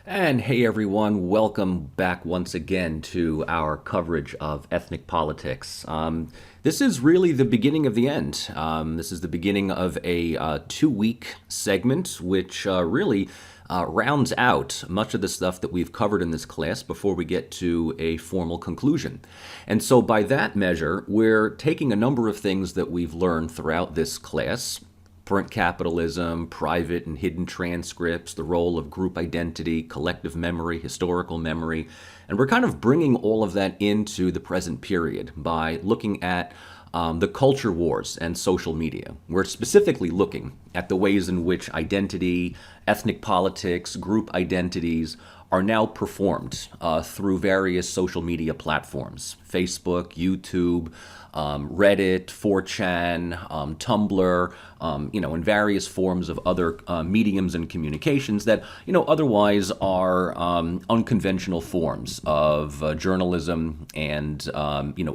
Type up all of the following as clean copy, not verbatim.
And hey everyone, welcome back once again to our coverage of ethnic politics. This is really the beginning of the end. This is the beginning of a 2-week segment which really rounds out much of the stuff that we've covered in this class before we get to a formal conclusion. And so by that measure, we're taking a number of things that we've learned throughout this class: print capitalism, private and hidden transcripts, the role of group identity, collective memory, historical memory. And we're kind of bringing all of that into the present period by looking at the culture wars and social media. We're specifically looking at the ways in which identity, ethnic politics, group identities are now performed through various social media platforms: Facebook, YouTube, Reddit, 4chan, Tumblr, and various forms of other mediums and communications that, otherwise are unconventional forms of journalism and,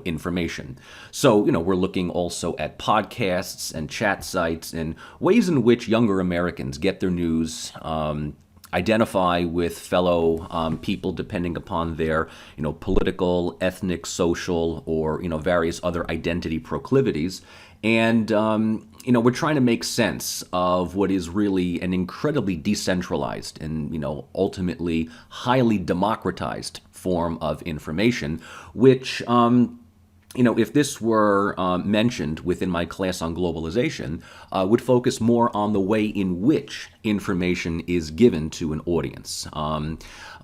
information. So, we're looking also at podcasts and chat sites and ways in which younger Americans get their news, identify with fellow people depending upon their, political, ethnic, social, or, various other identity proclivities. And, we're trying to make sense of what is really an incredibly decentralized and, ultimately highly democratized form of information, which, if this were mentioned within my class on globalization, would focus more on the way in which information is given to an audience.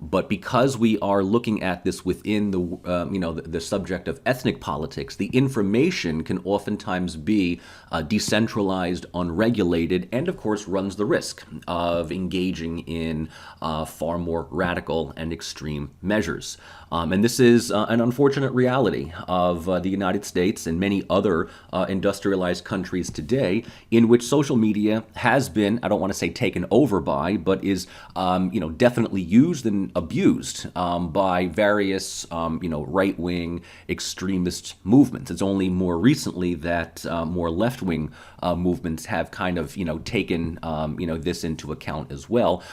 But because we are looking at this within the subject of ethnic politics, the information can oftentimes be decentralized, unregulated, and of course runs the risk of engaging in far more radical and extreme measures. And this is an unfortunate reality of the United States and many other industrialized countries today, in which social media has been, I don't want to say taken over by, but is definitely used and abused by various right-wing extremist movements. It's only more recently that more left-wing movements have kind of taken this into account as well.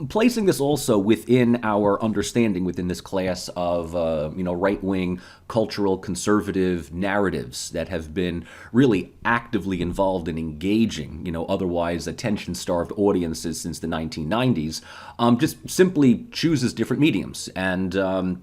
Placing this also within our understanding within this class of, right-wing cultural conservative narratives that have been really actively involved in engaging, otherwise attention-starved audiences since the 1990s, just simply chooses different mediums and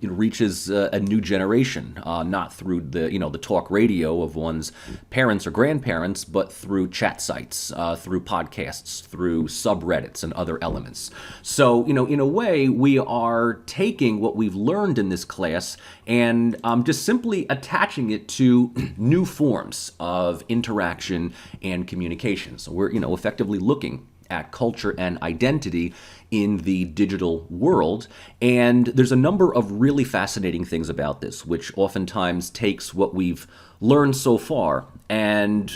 reaches a new generation, not through the talk radio of one's parents or grandparents, but through chat sites, through podcasts, through subreddits and other elements. So, in a way, we are taking what we've learned in this class and just simply attaching it to new forms of interaction and communication. So we're, effectively looking at culture and identity in the digital world. And there's a number of really fascinating things about this, which oftentimes takes what we've learned so far and,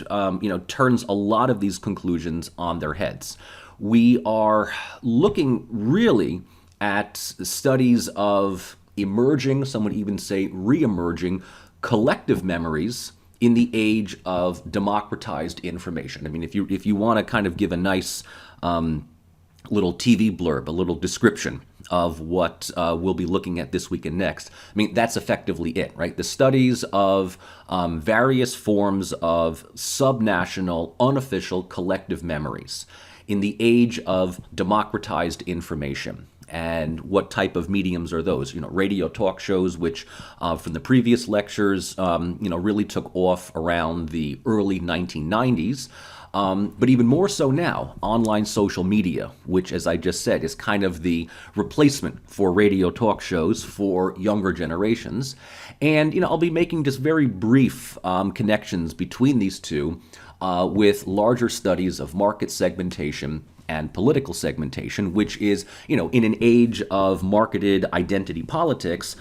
turns a lot of these conclusions on their heads. We are looking really at studies of emerging, some would even say re-emerging, collective memories in the age of democratized information. I mean, if you want to kind of give a nice little TV blurb, a little description of what we'll be looking at this week and next, I mean, that's effectively it, right? The studies of various forms of subnational, unofficial collective memories in the age of democratized information. And what type of mediums are those? Radio talk shows, which from the previous lectures, really took off around the early 1990s. But even more so now, online social media, which, as I just said, is kind of the replacement for radio talk shows for younger generations. And, I'll be making just very brief connections between these two with larger studies of market segmentation and political segmentation, which is, in an age of marketed identity politics,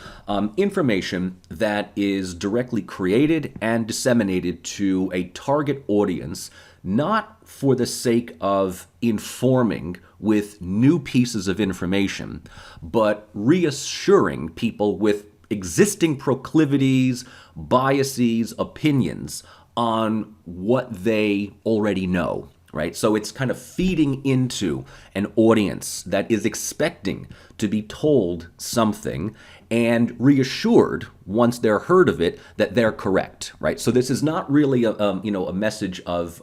information that is directly created and disseminated to a target audience, not for the sake of informing with new pieces of information, but reassuring people with existing proclivities, biases, opinions on what they already know, right? So it's kind of feeding into an audience that is expecting to be told something and reassured once they're heard of it that they're correct, right? So this is not really a message of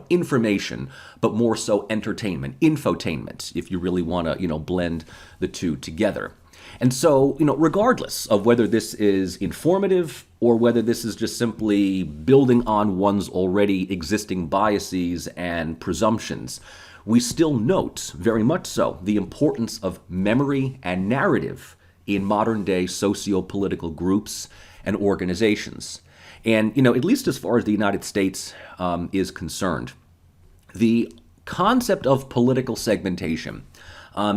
information, but more so entertainment, infotainment, if you really want to blend the two together. And so, regardless of whether this is informative or whether this is just simply building on one's already existing biases and presumptions, we still note, very much so, the importance of memory and narrative in modern-day socio-political groups and organizations. And, at least as far as the United States is concerned, the concept of political segmentation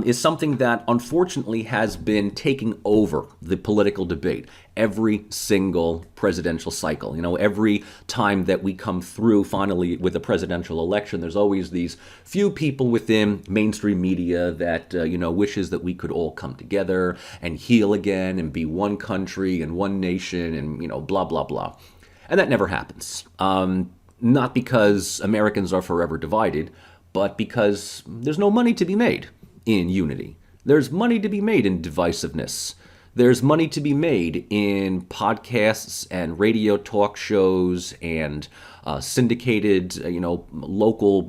is something that unfortunately has been taking over the political debate every single presidential cycle. Every time that we come through finally with a presidential election, there's always these few people within mainstream media that, wishes that we could all come together and heal again and be one country and one nation and, blah, blah, blah. And that never happens. Not because Americans are forever divided, but because there's no money to be made in unity. There's money to be made in divisiveness. There's money to be made in podcasts and radio talk shows and syndicated, local,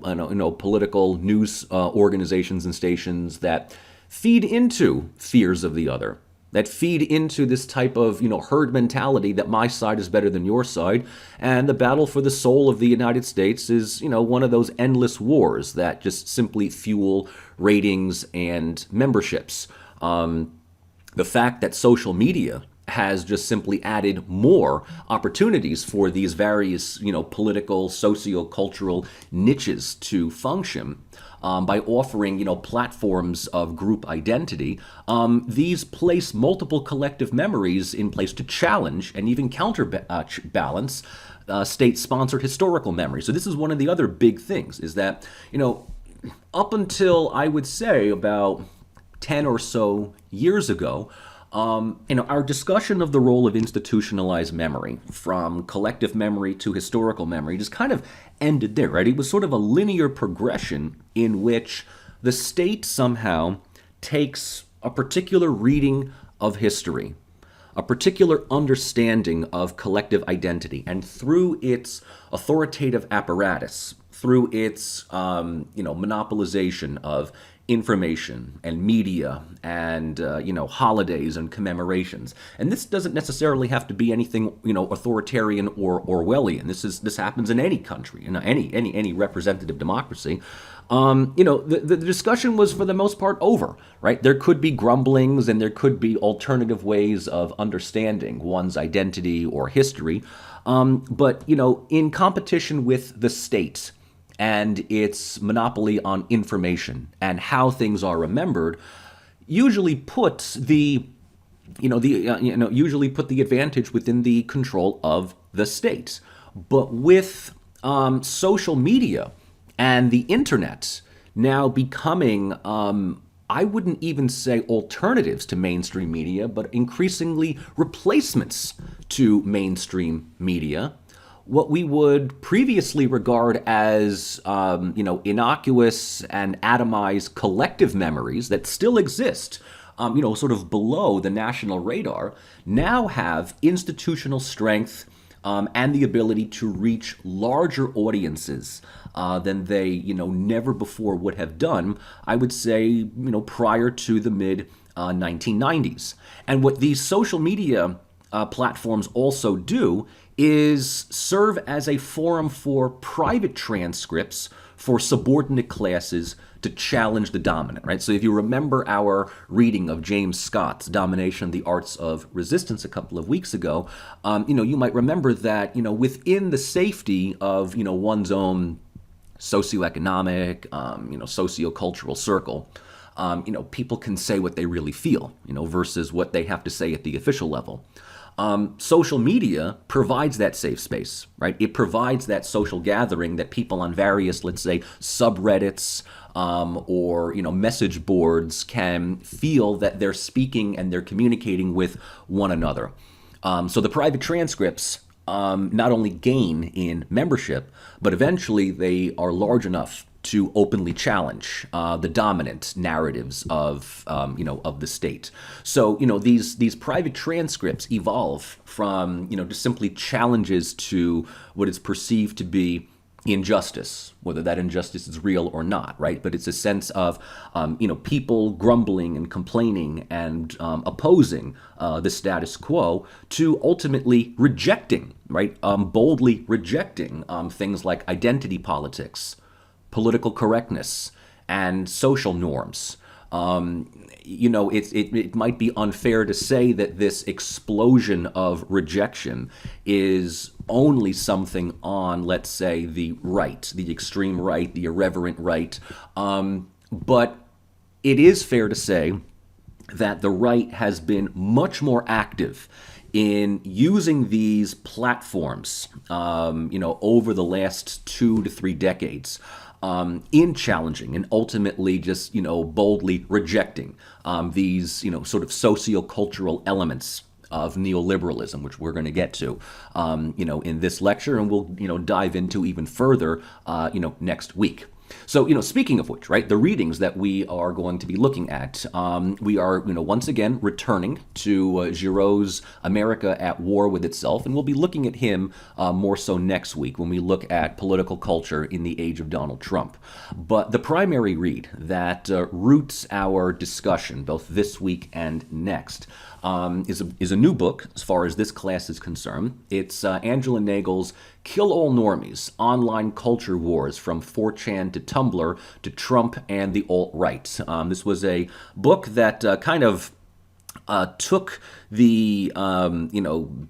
political news organizations and stations that feed into fears of the other, that feed into this type of, herd mentality that my side is better than your side. And the battle for the soul of the United States is, one of those endless wars that just simply fuel ratings and memberships. The fact that social media has just simply added more opportunities for these various, political, socio-cultural niches to function by offering, platforms of group identity. These place multiple collective memories in place to challenge and even counterbalance state-sponsored historical memory. So this is one of the other big things, is that, up until I would say about 10 or so years ago, our discussion of the role of institutionalized memory, from collective memory to historical memory, just kind of ended there, right? It was sort of a linear progression in which the state somehow takes a particular reading of history, a particular understanding of collective identity, and through its authoritative apparatus, through its monopolization of information and media and holidays and commemorations. And this doesn't necessarily have to be anything authoritarian or Orwellian. This happens in any country, any representative democracy. The discussion was for the most part over, right? There could be grumblings and there could be alternative ways of understanding one's identity or history, but in competition with the state and its monopoly on information and how things are remembered, usually puts the advantage within the control of the state. But with social media and the internet now becoming, I wouldn't even say alternatives to mainstream media, but increasingly replacements to mainstream media, what we would previously regard as, innocuous and atomized collective memories that still exist, sort of below the national radar, now have institutional strength and the ability to reach larger audiences than they, never before would have done, I would say, prior to the mid 1990s. And what these social media platforms also do is serve as a forum for private transcripts for subordinate classes to challenge the dominant, right? So if you remember our reading of James Scott's Domination, the Arts of Resistance a couple of weeks ago, you might remember that, within the safety of, one's own socioeconomic, sociocultural circle, people can say what they really feel, versus what they have to say at the official level. Social media provides that safe space, right? It provides that social gathering that people on various, let's say, subreddits or message boards can feel that they're speaking and they're communicating with one another. So the private transcripts not only gain in membership, but eventually they are large enough to openly challenge the dominant narratives of of the state. So these private transcripts evolve from just simply challenges to what is perceived to be injustice, whether that injustice is real or not, right? But it's a sense of, people grumbling and complaining and opposing the status quo to ultimately rejecting, right? Boldly rejecting things like identity politics, political correctness, and social norms. It might be unfair to say that this explosion of rejection is only something on, let's say, the right, the extreme right, the irreverent right. But it is fair to say that the right has been much more active in using these platforms, over the last 2 to 3 decades, in challenging and ultimately just, boldly rejecting these, sort of socio-cultural elements of neoliberalism, which we're going to get to, in this lecture, and we'll, dive into even further, next week. So, speaking of which, right, the readings that we are going to be looking at, we are, once again returning to Giroux's America at War with Itself, and we'll be looking at him more so next week when we look at political culture in the age of Donald Trump. But the primary read that roots our discussion, both this week and next, is a new book as far as this class is concerned. It's Angela Nagle's Kill All Normies, Online Culture Wars from 4chan to Tumblr to Trump and the Alt-Right. This was a book that kind of took the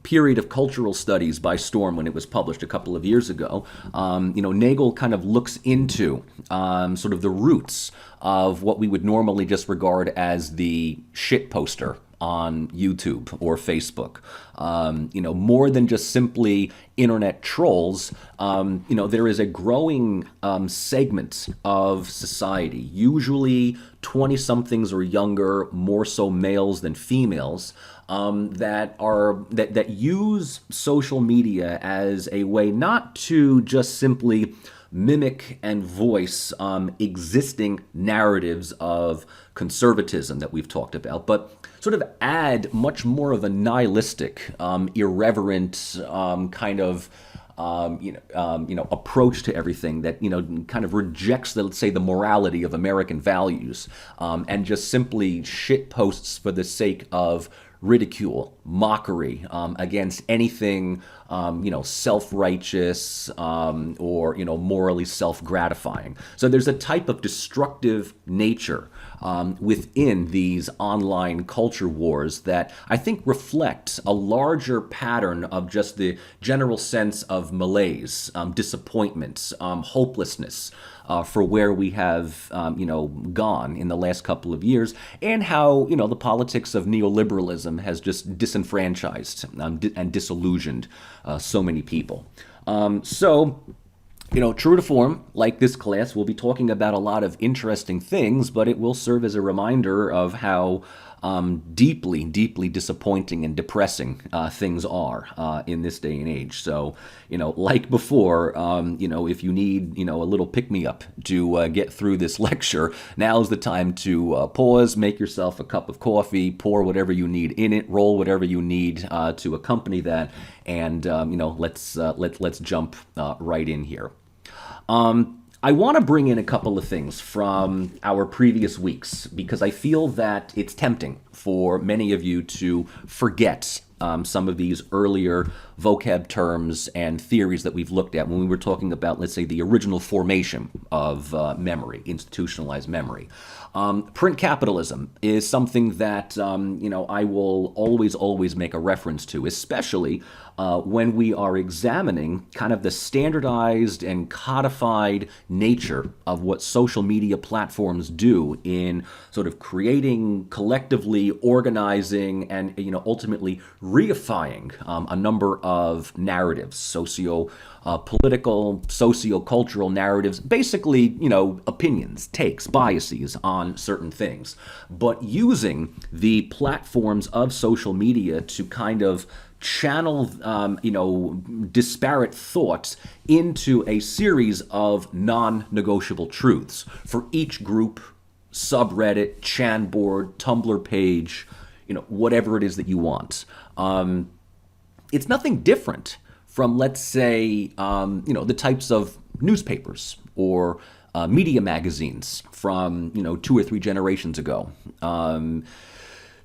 period of cultural studies by storm when it was published a couple of years ago. Nagle kind of looks into sort of the roots of what we would normally just regard as the shit poster on YouTube or Facebook. More than just simply internet trolls, there is a growing segment of society, usually 20-somethings or younger, more so males than females, that use social media as a way not to just simply mimic and voice existing narratives of conservatism that we've talked about, but sort of add much more of a nihilistic, irreverent kind of approach to everything that kind of rejects the, let's say, the morality of American values, and just simply shit posts for the sake of ridicule, mockery against anything, self-righteous or morally self-gratifying. So there's a type of destructive nature within these online culture wars that I think reflect a larger pattern of just the general sense of malaise, disappointment, hopelessness, for where we have, gone in the last couple of years, and how, the politics of neoliberalism has just disenfranchised and disillusioned so many people. True to form, like this class, we'll be talking about a lot of interesting things, but it will serve as a reminder of how deeply, deeply disappointing and depressing things are in this day and age. So, like before, if you need, a little pick-me-up to get through this lecture, now's the time to pause, make yourself a cup of coffee, pour whatever you need in it, roll whatever you need to accompany that, and, let's jump right in here. I want to bring in a couple of things from our previous weeks because I feel that it's tempting for many of you to forget some of these earlier vocab terms and theories that we've looked at when we were talking about, let's say, the original formation of memory, institutionalized memory. Print capitalism is something that, I will always make a reference to, especially when we are examining kind of the standardized and codified nature of what social media platforms do in sort of creating, collectively organizing, and, ultimately reifying a number of narratives, political, socio-cultural narratives, basically, opinions, takes, biases on certain things, but using the platforms of social media to kind of channel, disparate thoughts into a series of non-negotiable truths for each group, subreddit, Chan board, Tumblr page, whatever it is that you want. It's nothing different from, let's say, the types of newspapers or media magazines from, 2 or 3 generations ago.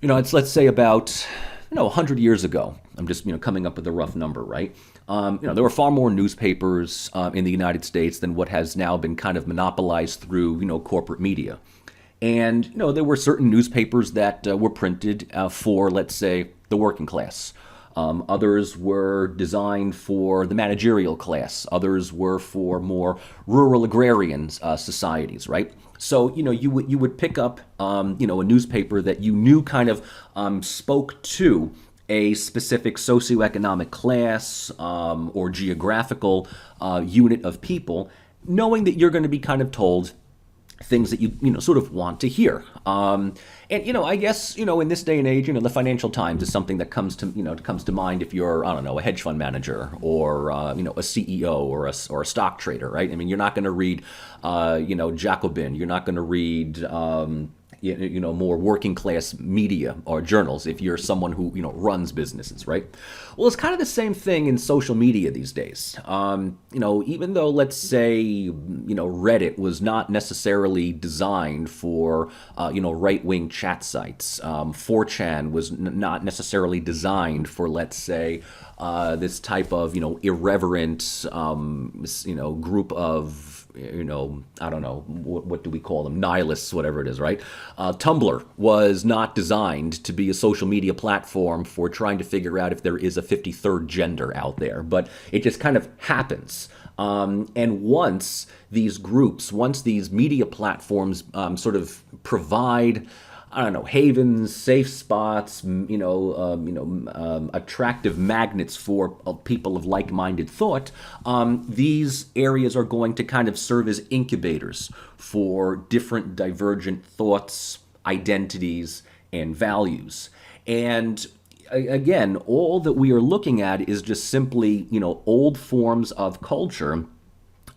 It's, let's say, about 100 years ago. I'm just coming up with a rough number, right? There were far more newspapers in the United States than what has now been kind of monopolized through corporate media. And there were certain newspapers that were printed for, let's say, the working class. Others were designed for the managerial class. Others were for more rural agrarian societies, right? So, you would pick up, a newspaper that you knew kind of spoke to a specific socioeconomic class or geographical unit of people, knowing that you're going to be kind of told things that you sort of want to hear. And I guess in this day and age, the Financial Times is something that comes to mind if you're, I don't know, a hedge fund manager or a CEO or a stock trader, right? I mean, you're not going to read Jacobin. You're not going to read more working class media or journals if you're someone who runs businesses, right? Well, it's kind of the same thing in social media these days. Even though, let's say, Reddit was not necessarily designed for right-wing chat sites. 4chan was not necessarily designed for, let's say, this type of irreverent group of I don't know, what do we call them? Nihilists, whatever it is, right? Tumblr was not designed to be a social media platform for trying to figure out if there is a 53rd gender out there, but it just kind of happens. And once these media platforms sort of provide, I don't know, havens, safe spots, attractive magnets for people of like-minded thought, these areas are going to kind of serve as incubators for different divergent thoughts, identities, and values. And again, all that we are looking at is just simply, old forms of culture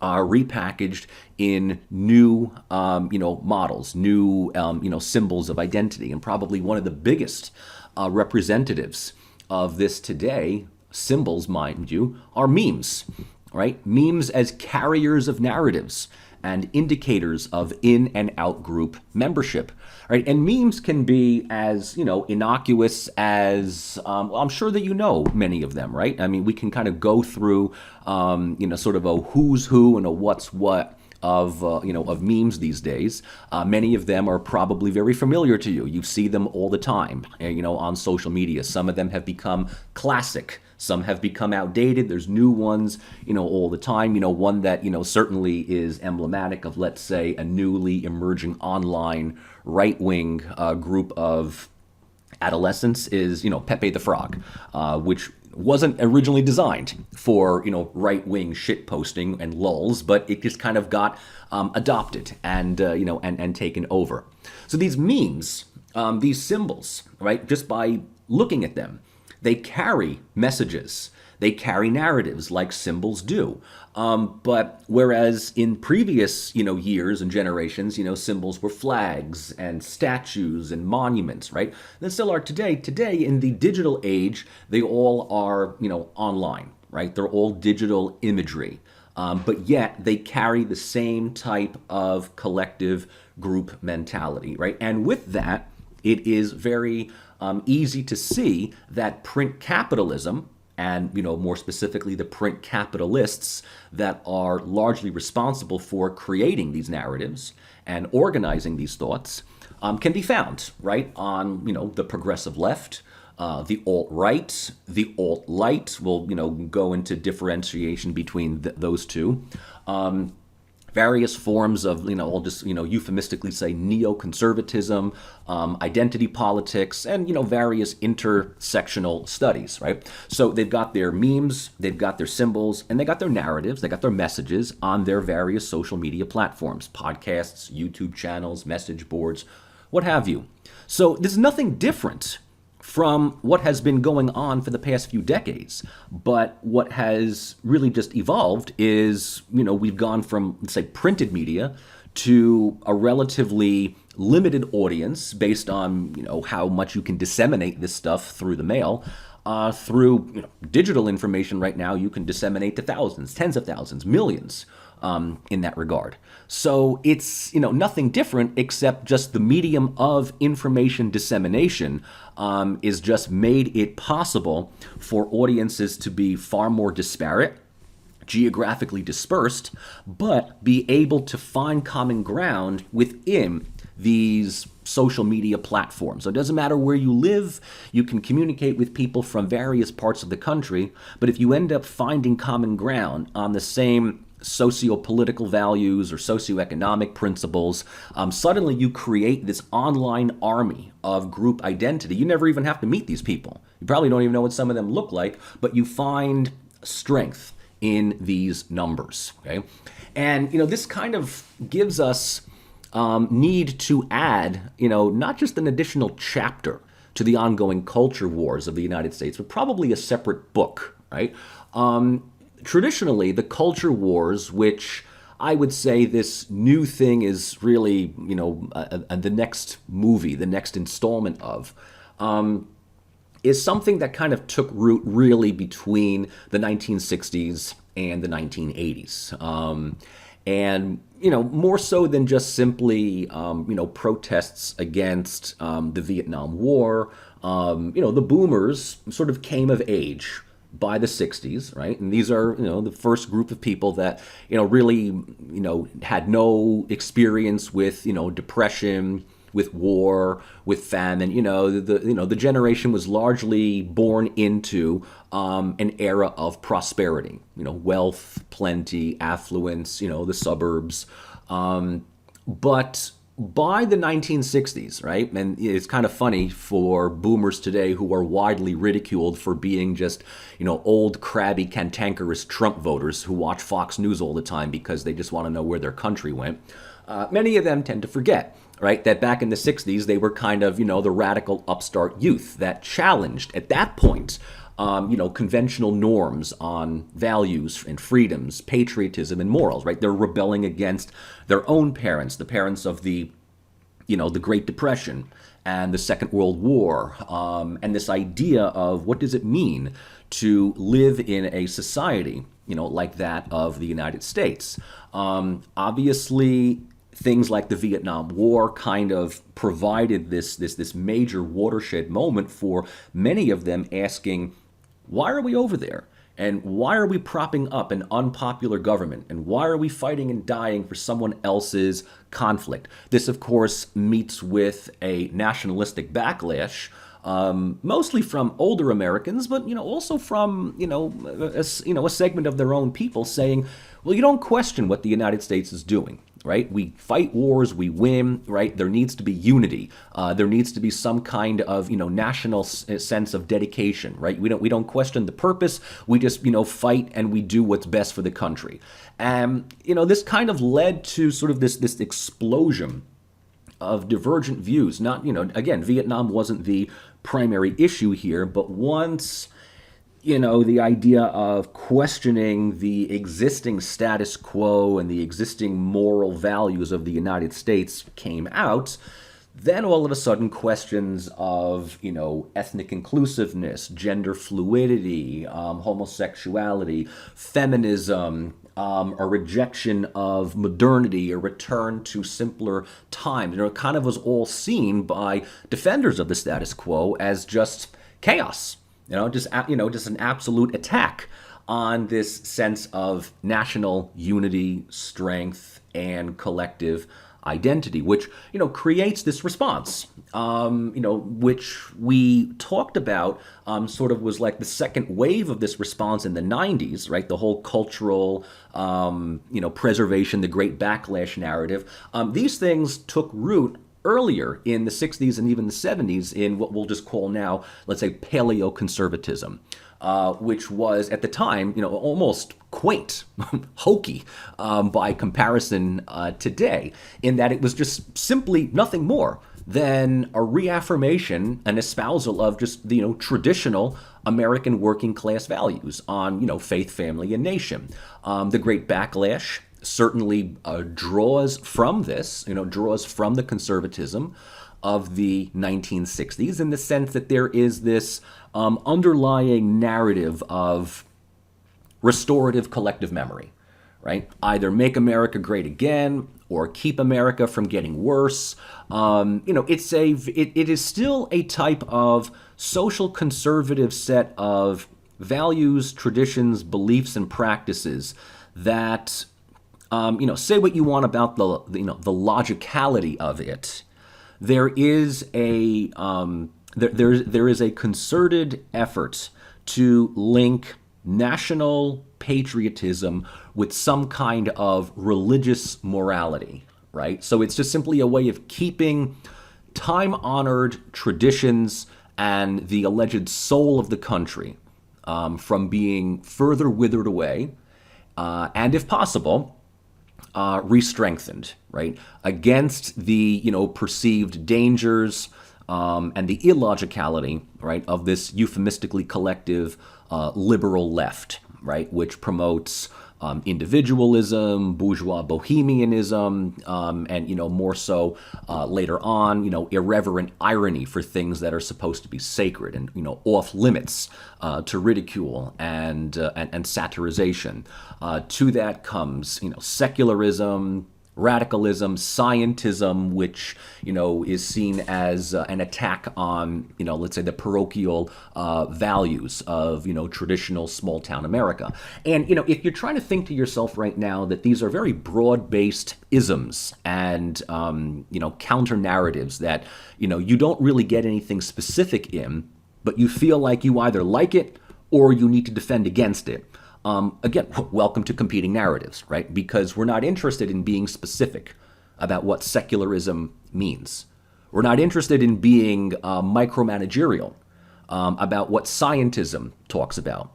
are repackaged in new, models, new, symbols of identity. And probably one of the biggest representatives of this today, symbols, mind you, are memes, right? Memes as carriers of narratives and indicators of in and out group membership, right? And memes can be as, innocuous as, I'm sure that many of them, right? I mean, we can kind of go through, sort of a who's who and a what's what of memes these days. Many of them are probably very familiar to you. You see them all the time, on social media. Some of them have become classic. Some have become outdated. There's new ones, all the time. One that, certainly is emblematic of, let's say, a newly emerging online right-wing group of adolescents is, Pepe the Frog, which wasn't originally designed for, right-wing shit posting and lulz, but it just kind of got adopted and, and taken over. So these memes, these symbols, right, just by looking at them, they carry messages. They carry narratives like symbols do. But whereas in previous, years and generations, symbols were flags and statues and monuments, right? They still are today. Today, in the digital age, they all are, online, right? They're all digital imagery. But yet they carry the same type of collective group mentality, right? And with that, it is very easy to see that print capitalism, and more specifically the print capitalists that are largely responsible for creating these narratives and organizing these thoughts, can be found right on the progressive left, the alt-right, the Alt-Lite. We'll go into differentiation between those two. Various forms of, I'll just, euphemistically say neoconservatism, identity politics, and, various intersectional studies, right? So they've got their memes, they've got their symbols, and they got their narratives, they got their messages on their various social media platforms, podcasts, YouTube channels, message boards, what have you. So there's nothing different from what has been going on for the past few decades. But what has really just evolved is, we've gone from, let's say, printed media to a relatively limited audience based on, how much you can disseminate this stuff through the mail. Through digital information right now, you can disseminate to thousands, tens of thousands, millions in that regard. So it's nothing different except just the medium of information dissemination is just made it possible for audiences to be far more disparate, geographically dispersed, but be able to find common ground within these social media platforms. So it doesn't matter where you live, you can communicate with people from various parts of the country, but if you end up finding common ground on the same socio-political values or socioeconomic principles, suddenly you create this online army of group identity. You never even have to meet these people. You probably don't even know what some of them look like, but you find strength in these numbers, okay? And, this kind of gives us need to add, not just an additional chapter to the ongoing culture wars of the United States, but probably a separate book, right? Traditionally, the culture wars, which I would say this new thing is really, the next movie, the next installment of, is something that kind of took root really between the 1960s and the 1980s. And, more so than just simply, protests against the Vietnam War, the boomers sort of came of age by the 60s, right? And these are, the first group of people that, really, had no experience with, depression, with war, with famine. The generation was largely born into an era of prosperity, wealth, plenty, affluence, the suburbs. But by the 1960s, right, and it's kind of funny for boomers today who are widely ridiculed for being just, old, crabby, cantankerous Trump voters who watch Fox News all the time because they just want to know where their country went. Many of them tend to forget, right, that back in the 60s, they were kind of, the radical upstart youth that challenged, at that point, conventional norms on values and freedoms, patriotism and morals, right? They're rebelling against their own parents, the parents of the Great Depression and the Second World War, and this idea of what does it mean to live in a society, like that of the United States. Obviously, things like the Vietnam War kind of provided this major watershed moment for many of them asking, why are we over there? And why are we propping up an unpopular government? And why are we fighting and dying for someone else's conflict? This, of course, meets with a nationalistic backlash, mostly from older Americans, but also from a segment of their own people saying, well, you don't question what the United States is doing. Right? We fight wars, we win, right? There needs to be unity. There needs to be some kind of, national sense of dedication, right? We don't question the purpose. We just, fight and we do what's best for the country. And, this kind of led to sort of this explosion of divergent views. Not, again, Vietnam wasn't the primary issue here, but once the idea of questioning the existing status quo and the existing moral values of the United States came out, then all of a sudden questions of, ethnic inclusiveness, gender fluidity, homosexuality, feminism, a rejection of modernity, a return to simpler times, it kind of was all seen by defenders of the status quo as just chaos. Just an absolute attack on this sense of national unity, strength, and collective identity, which, creates this response, which we talked about, sort of was like the second wave of this response in the 90s, right? The whole cultural, preservation, the Great Backlash narrative. These things took root earlier in the 60s and even the 70s in what we'll just call now, let's say, paleoconservatism, which was at the time, almost quaint, hokey by comparison today, in that it was just simply nothing more than a reaffirmation, an espousal of just traditional American working class values on faith, family, and nation. The Great Backlash certainly draws from this, draws from the conservatism of the 1960s in the sense that there is this underlying narrative of restorative collective memory, right? Either make America great again or keep America from getting worse. It is still a type of social conservative set of values, traditions, beliefs, and practices that, say what you want about the logicality of it. There is a there is a concerted effort to link national patriotism with some kind of religious morality, right? So it's just simply a way of keeping time-honored traditions and the alleged soul of the country from being further withered away, and if possible, re-strengthened, right, against the perceived dangers and the illogicality, right, of this euphemistically collective liberal left, right, which promotes individualism, bourgeois bohemianism, and more so later on, irreverent irony for things that are supposed to be sacred and off limits to ridicule and satirization. To that comes secularism, radicalism, scientism, which is seen as an attack on let's say the parochial values of traditional small town America. And if you're trying to think to yourself right now that these are very broad-based isms and counter narratives that you don't really get anything specific in, but you feel like you either like it or you need to defend against it. Again, welcome to competing narratives, right? Because we're not interested in being specific about what secularism means. We're not interested in being micromanagerial about what scientism talks about.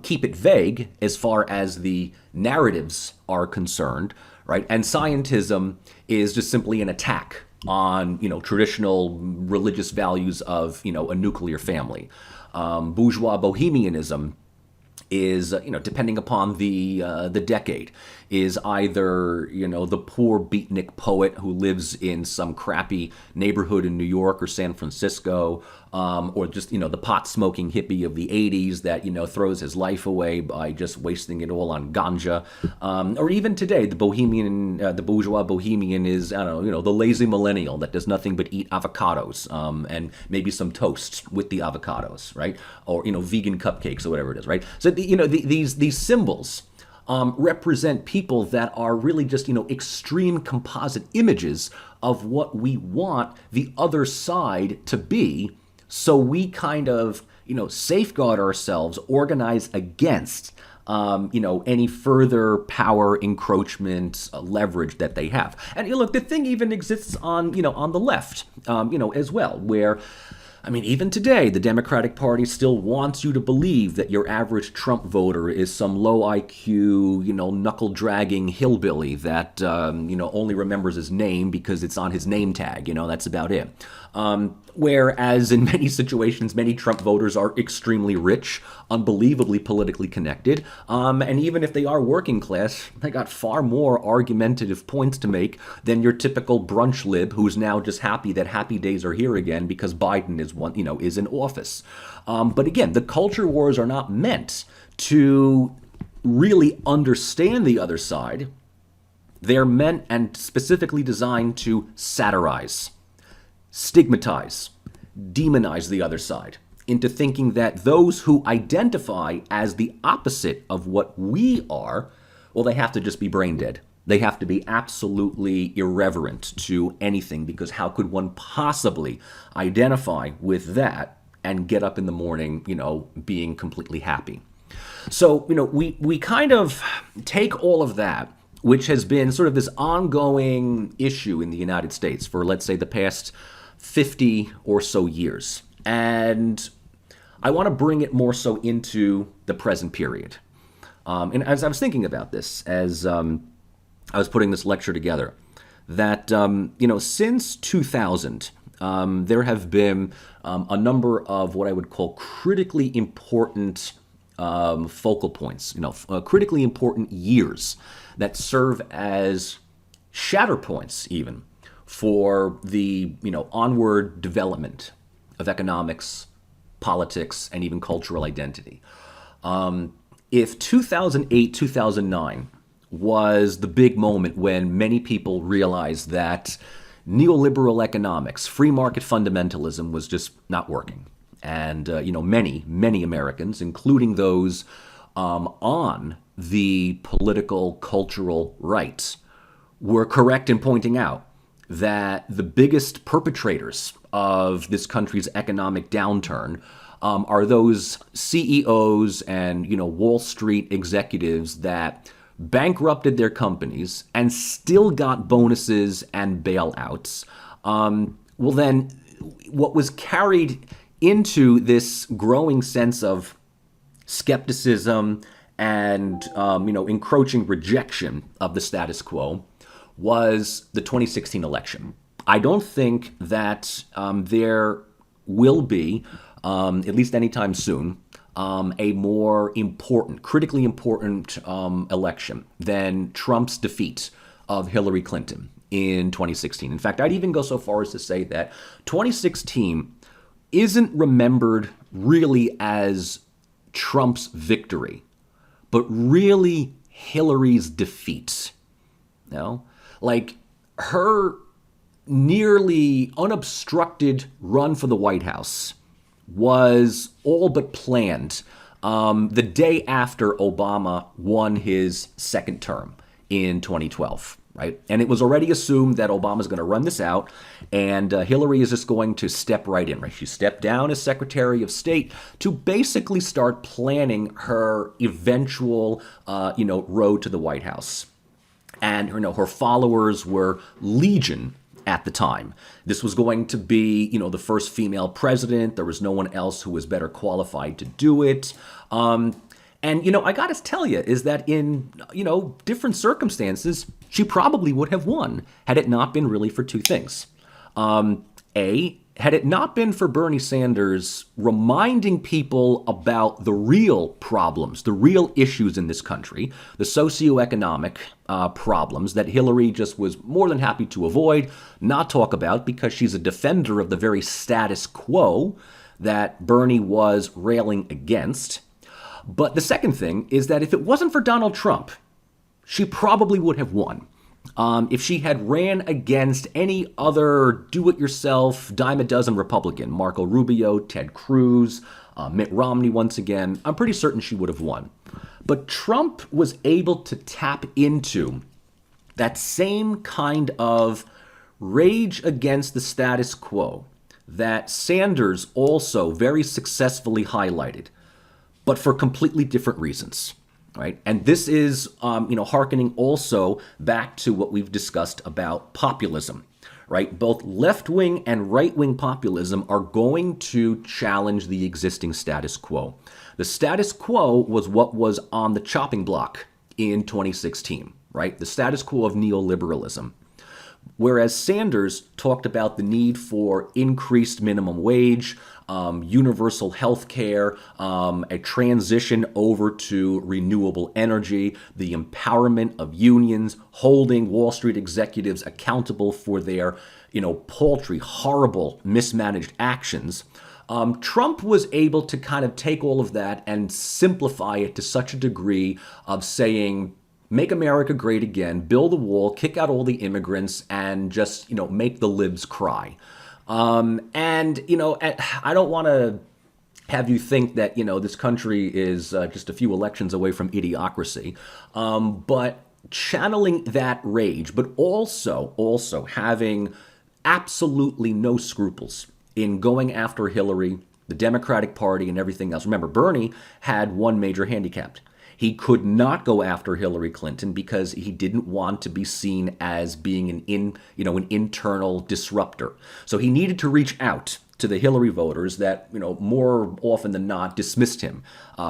Keep it vague as far as the narratives are concerned, right? And scientism is just simply an attack on traditional religious values of a nuclear family. Bourgeois bohemianism is, depending upon the decade, is either, the poor beatnik poet who lives in some crappy neighborhood in New York or San Francisco, or just, the pot-smoking hippie of the 80s that, throws his life away by just wasting it all on ganja. Or even today, the bourgeois bohemian is, the lazy millennial that does nothing but eat avocados, and maybe some toast with the avocados, right? Or, vegan cupcakes or whatever it is, right? So, these symbols represent people that are really just, extreme composite images of what we want the other side to be. So we kind of, safeguard ourselves, organize against, any further power encroachment, leverage that they have. And look, the thing even exists on the left, as well, where, even today, the Democratic Party still wants you to believe that your average Trump voter is some low IQ, knuckle-dragging hillbilly that, only remembers his name because it's on his name tag. That's about it. Whereas in many situations, many Trump voters are extremely rich, unbelievably politically connected, and even if they are working class, they got far more argumentative points to make than your typical brunch lib who's now just happy that happy days are here again because Biden is in office. But again, the culture wars are not meant to really understand the other side. They're meant and specifically designed to satirize, stigmatize, demonize the other side into thinking that those who identify as the opposite of what we are, well, they have to just be brain dead. They have to be absolutely irreverent to anything, because how could one possibly identify with that and get up in the morning, being completely happy? So, we kind of take all of that, which has been sort of this ongoing issue in the United States for, let's say, the past 50 or so years. And I want to bring it more so into the present period. And as I was thinking about this, as I was putting this lecture together, that, since 2000, there have been a number of what I would call critically important focal points, critically important years that serve as shatter points even for the, onward development of economics, politics, and even cultural identity. If 2008, 2009 was the big moment when many people realized that neoliberal economics, free market fundamentalism was just not working. And, many Americans, including those on the political, cultural right, were correct in pointing out that the biggest perpetrators of this country's economic downturn are those CEOs and, Wall Street executives that bankrupted their companies and still got bonuses and bailouts. Well, then what was carried into this growing sense of skepticism and, encroaching rejection of the status quo was the 2016 election. I don't think that there will be, at least anytime soon, a more important, critically important election than Trump's defeat of Hillary Clinton in 2016. In fact, I'd even go so far as to say that 2016 isn't remembered really as Trump's victory, but really Hillary's defeat. Like her nearly unobstructed run for the White House was all but planned the day after Obama won his second term in 2012, right? And it was already assumed that Obama's going to run this out and Hillary is just going to step right in, right? She stepped down as Secretary of State to basically start planning her eventual, road to the White House. And her followers were legion at the time. This was going to be, the first female president. There was no one else who was better qualified to do it. And, I got to tell you is that in, different circumstances, she probably would have won had it not been really for two things. Had it not been for Bernie Sanders reminding people about the real problems, the real issues in this country, the socioeconomic problems that Hillary just was more than happy to avoid, not talk about, because she's a defender of the very status quo that Bernie was railing against. But the second thing is that if it wasn't for Donald Trump, she probably would have won. If she had ran against any other do-it-yourself, dime-a-dozen Republican, Marco Rubio, Ted Cruz, Mitt Romney once again, I'm pretty certain she would have won. But Trump was able to tap into that same kind of rage against the status quo that Sanders also very successfully highlighted, but for completely different reasons. Right? And this is, hearkening also back to what we've discussed about populism, right? Both left-wing and right-wing populism are going to challenge the existing status quo. The status quo was what was on the chopping block in 2016, right? The status quo of neoliberalism. Whereas Sanders talked about the need for increased minimum wage, universal health care, a transition over to renewable energy, the empowerment of unions, holding Wall Street executives accountable for their, paltry, horrible, mismanaged actions. Trump was able to kind of take all of that and simplify it to such a degree of saying, make America great again, build a wall, kick out all the immigrants, and just, make the libs cry. I don't want to have you think that, this country is just a few elections away from idiocracy, but channeling that rage, but also having absolutely no scruples in going after Hillary, the Democratic Party, and everything else. Remember, Bernie had one major handicap. He could not go after Hillary Clinton because he didn't want to be seen as being an internal disruptor. So he needed to reach out to the Hillary voters that, more often than not dismissed him,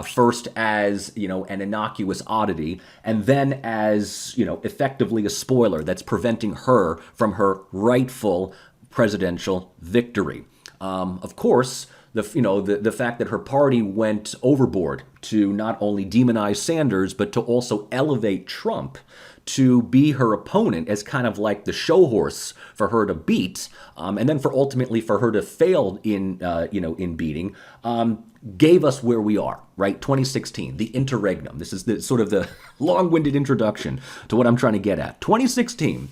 first as, an innocuous oddity, and then as, effectively a spoiler that's preventing her from her rightful presidential victory. Of course, the fact that her party went overboard to not only demonize Sanders, but to also elevate Trump to be her opponent as kind of like the show horse for her to beat, and then ultimately for her to fail in beating, gave us where we are, right? 2016, the Interregnum. This is the sort of the long-winded introduction to what I'm trying to get at. 2016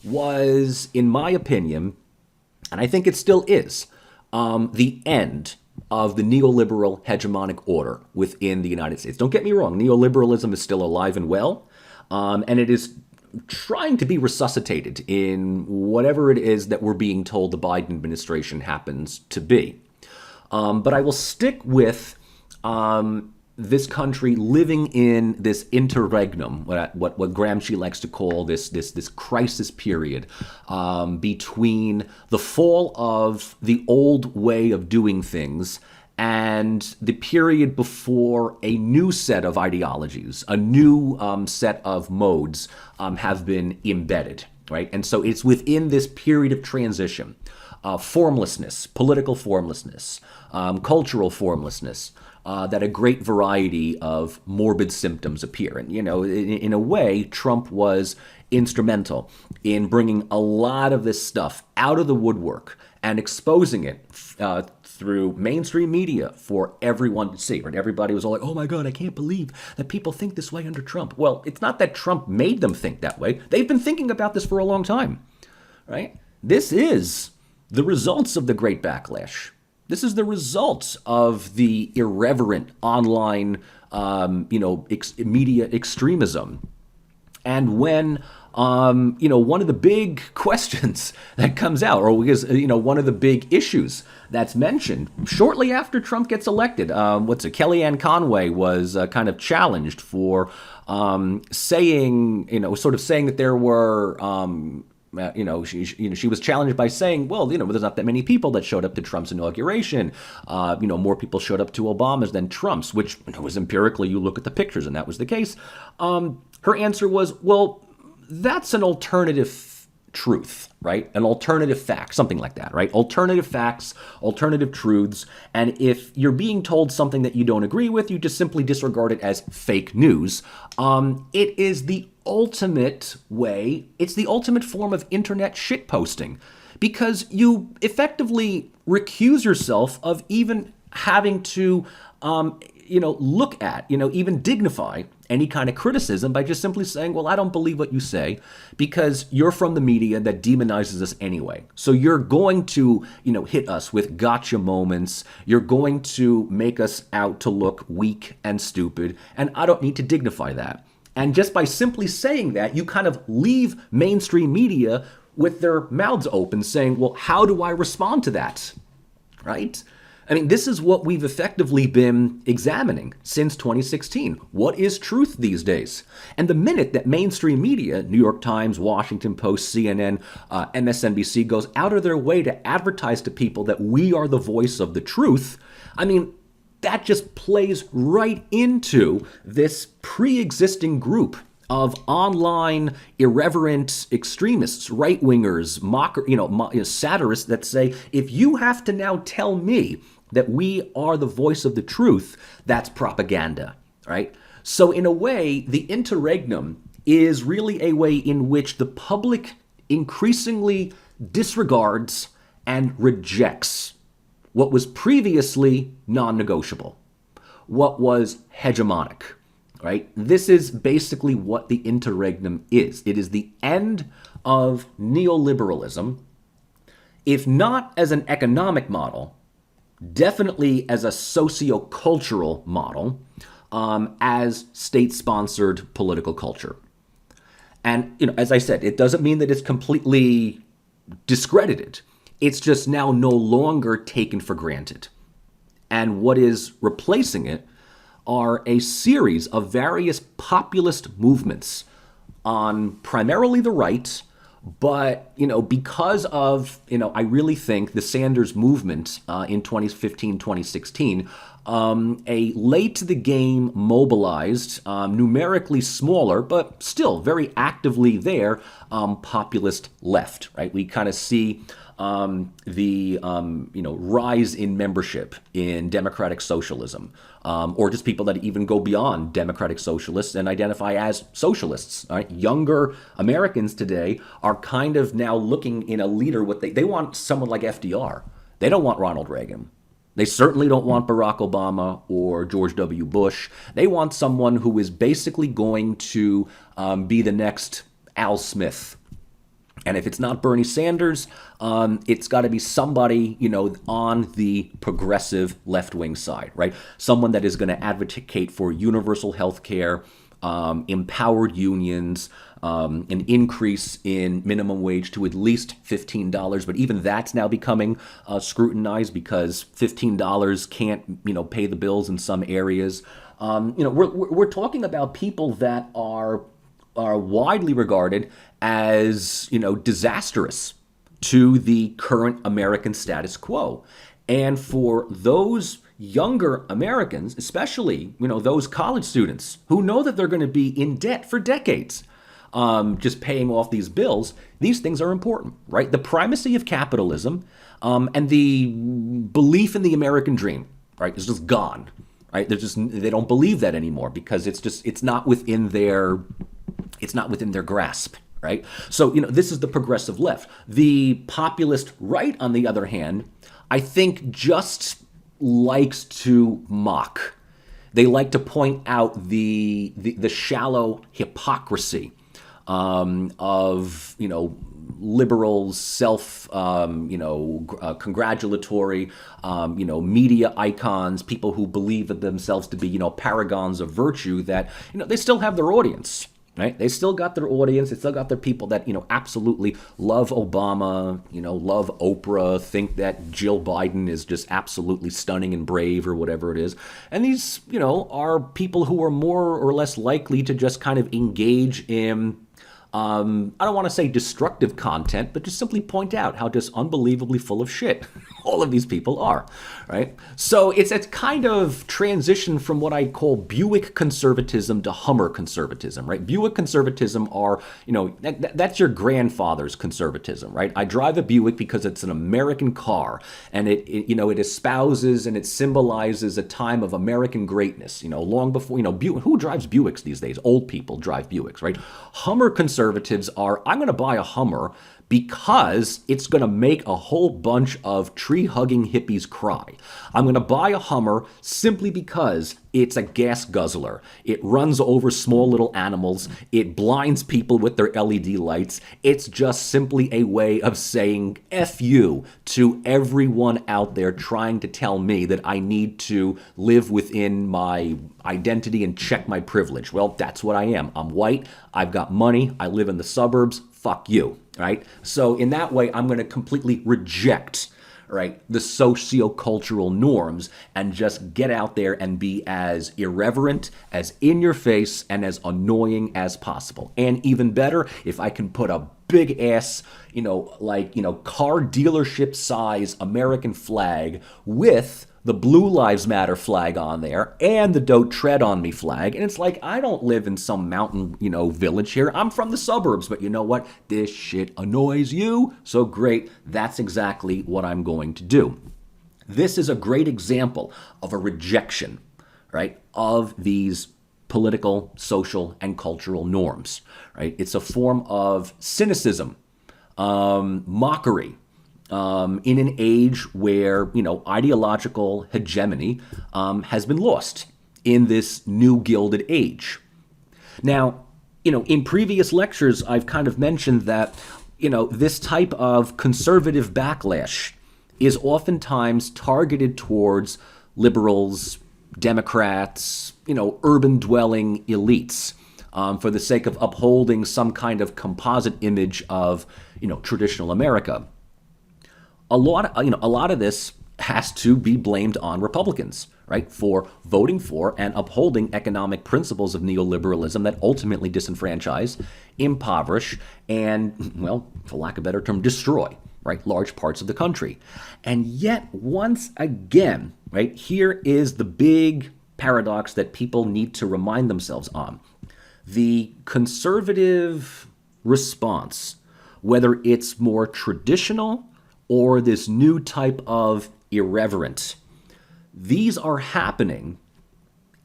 was, in my opinion, and I think it still is, the end of the neoliberal hegemonic order within the United States. Don't get me wrong, neoliberalism is still alive and well, and it is trying to be resuscitated in whatever it is that we're being told the Biden administration happens to be. But I will stick with this country living in this interregnum, what Gramsci likes to call this crisis period between the fall of the old way of doing things and the period before a new set of ideologies, a new set of modes have been embedded, right? And so it's within this period of transition, formlessness, political formlessness, cultural formlessness, that a great variety of morbid symptoms appear. And, in a way, Trump was instrumental in bringing a lot of this stuff out of the woodwork and exposing it through mainstream media for everyone to see. Right? Everybody was all like, oh my God, I can't believe that people think this way under Trump. Well, it's not that Trump made them think that way. They've been thinking about this for a long time, right? This is the results of the Great Backlash. This is the results of the irreverent online, media extremism. And when, one of the big questions that comes out, or because, one of the big issues that's mentioned shortly after Trump gets elected, Kellyanne Conway was kind of challenged for saying that there were, she was challenged by saying, well, there's not that many people that showed up to Trump's inauguration. More people showed up to Obama's than Trump's, which was empirically, you look at the pictures, and that was the case. Her answer was, well, that's an alternative truth, right? An alternative fact, something like that, right? Alternative facts, alternative truths. And if you're being told something that you don't agree with, you just simply disregard it as fake news. It is the ultimate way, it's the ultimate form of internet shitposting, because you effectively recuse yourself of even having to, look at, even dignify any kind of criticism by just simply saying, well, I don't believe what you say because you're from the media that demonizes us anyway. So you're going to, hit us with gotcha moments. You're going to make us out to look weak and stupid. And I don't need to dignify that. And just by simply saying that, you kind of leave mainstream media with their mouths open saying, well, how do I respond to that? Right? I mean, this is what we've effectively been examining since 2016. What is truth these days? And the minute that mainstream media, New York Times, Washington Post, CNN, MSNBC, goes out of their way to advertise to people that we are the voice of the truth, I mean, that just plays right into this pre-existing group of online irreverent extremists, right-wingers, satirists that say, if you have to now tell me that we are the voice of the truth, that's propaganda, right? So in a way, the interregnum is really a way in which the public increasingly disregards and rejects what was previously non-negotiable, what was hegemonic, right? This is basically what the interregnum is. It is the end of neoliberalism, if not as an economic model, definitely as a socio-cultural model, as state-sponsored political culture. And, as I said, it doesn't mean that it's completely discredited. It's just now no longer taken for granted. And what is replacing it are a series of various populist movements on primarily the right, But, because of, I really think the Sanders movement in 2015, 2016, a late to the game mobilized, numerically smaller, but still very actively there, populist left, right? We kind of see the rise in membership in democratic socialism, or just people that even go beyond democratic socialists and identify as socialists. Right? Younger Americans today are kind of now looking in a leader what they want someone like FDR. They don't want Ronald Reagan. They certainly don't want Barack Obama or George W. Bush. They want someone who is basically going to be the next Al Smith. And if it's not Bernie Sanders, it's got to be somebody, on the progressive left-wing side, right? Someone that is going to advocate for universal health care, empowered unions, an increase in minimum wage to at least $15. But even that's now becoming scrutinized because $15 can't, pay the bills in some areas. We're talking about people that are widely regarded as, disastrous to the current American status quo. And for those younger Americans, especially, those college students who know that they're going to be in debt for decades, just paying off these bills, these things are important, right? The primacy of capitalism and the belief in the American dream, right, is just gone, right? They don't believe that anymore because it's not within their grasp, right? So, this is the progressive left. The populist right, on the other hand, I think just likes to mock. They like to point out the shallow hypocrisy of, liberals, congratulatory, media icons, people who believe of themselves to be, paragons of virtue that, they still have their audience. Right? They still got their audience. They still got their people that, absolutely love Obama, love Oprah, think that Jill Biden is just absolutely stunning and brave or whatever it is. And these, are people who are more or less likely to just kind of engage in, I don't want to say destructive content, but just simply point out how just unbelievably full of shit all of these people are, right? So it's kind of transition from what I call Buick conservatism to Hummer conservatism, right? Buick conservatism are, that's your grandfather's conservatism, right? I drive a Buick because it's an American car, and it espouses and it symbolizes a time of American greatness, long before, Buick, who drives Buicks these days? Old people drive Buicks, right? Hummer conservatives are, I'm going to buy a Hummer because it's going to make a whole bunch of tree-hugging hippies cry. I'm going to buy a Hummer simply because it's a gas guzzler. It runs over small little animals. It blinds people with their LED lights. It's just simply a way of saying F you to everyone out there trying to tell me that I need to live within my identity and check my privilege. Well, that's what I am. I'm white. I've got money. I live in the suburbs. Fuck you, right? So in that way, I'm going to completely reject, right, the socio-cultural norms and just get out there and be as irreverent, as in your face, and as annoying as possible. And even better, if I can put a big ass, car dealership size American flag with the Blue Lives Matter flag on there and the Don't Tread on Me flag. And it's like, I don't live in some mountain, village here. I'm from the suburbs, but you know what? This shit annoys you. So great. That's exactly what I'm going to do. This is a great example of a rejection, right, of these political, social, and cultural norms, right? It's a form of cynicism, mockery, in an age where, ideological hegemony has been lost in this new Gilded Age. Now, in previous lectures, I've kind of mentioned that, this type of conservative backlash is oftentimes targeted towards liberals, Democrats, urban-dwelling elites, for the sake of upholding some kind of composite image of, traditional America. A lot of this has to be blamed on Republicans, right, for voting for and upholding economic principles of neoliberalism that ultimately disenfranchise, impoverish, and, well, for lack of a better term, destroy, right, large parts of the country. And yet, once again, right, here is the big paradox that people need to remind themselves on. The conservative response, whether it's more traditional or this new type of irreverent, these are happening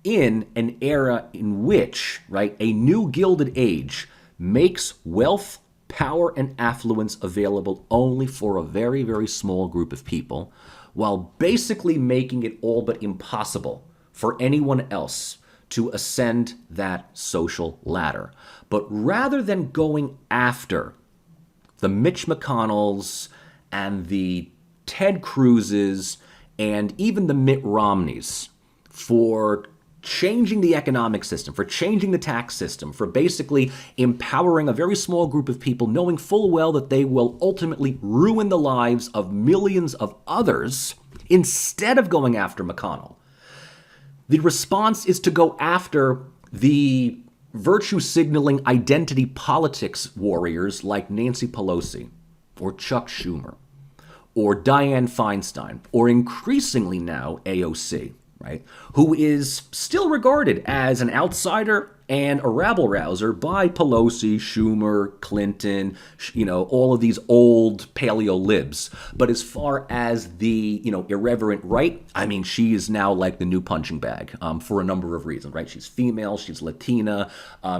in an era in which, right, a new Gilded Age makes wealth, power, and affluence available only for a very, very small group of people, while basically making it all but impossible for anyone else to ascend that social ladder. But rather than going after the Mitch McConnells and the Ted Cruzes and even the Mitt Romneys for changing the economic system, for changing the tax system, for basically empowering a very small group of people, knowing full well that they will ultimately ruin the lives of millions of others, instead of going after McConnell, the response is to go after the virtue-signaling identity politics warriors like Nancy Pelosi or Chuck Schumer or Dianne Feinstein, or increasingly now AOC, right, who is still regarded as an outsider and a rabble-rouser by Pelosi, Schumer, Clinton, all of these old paleo-libs. But as far as the, irreverent right, I mean, she is now like the new punching bag for a number of reasons, right? She's female, she's Latina,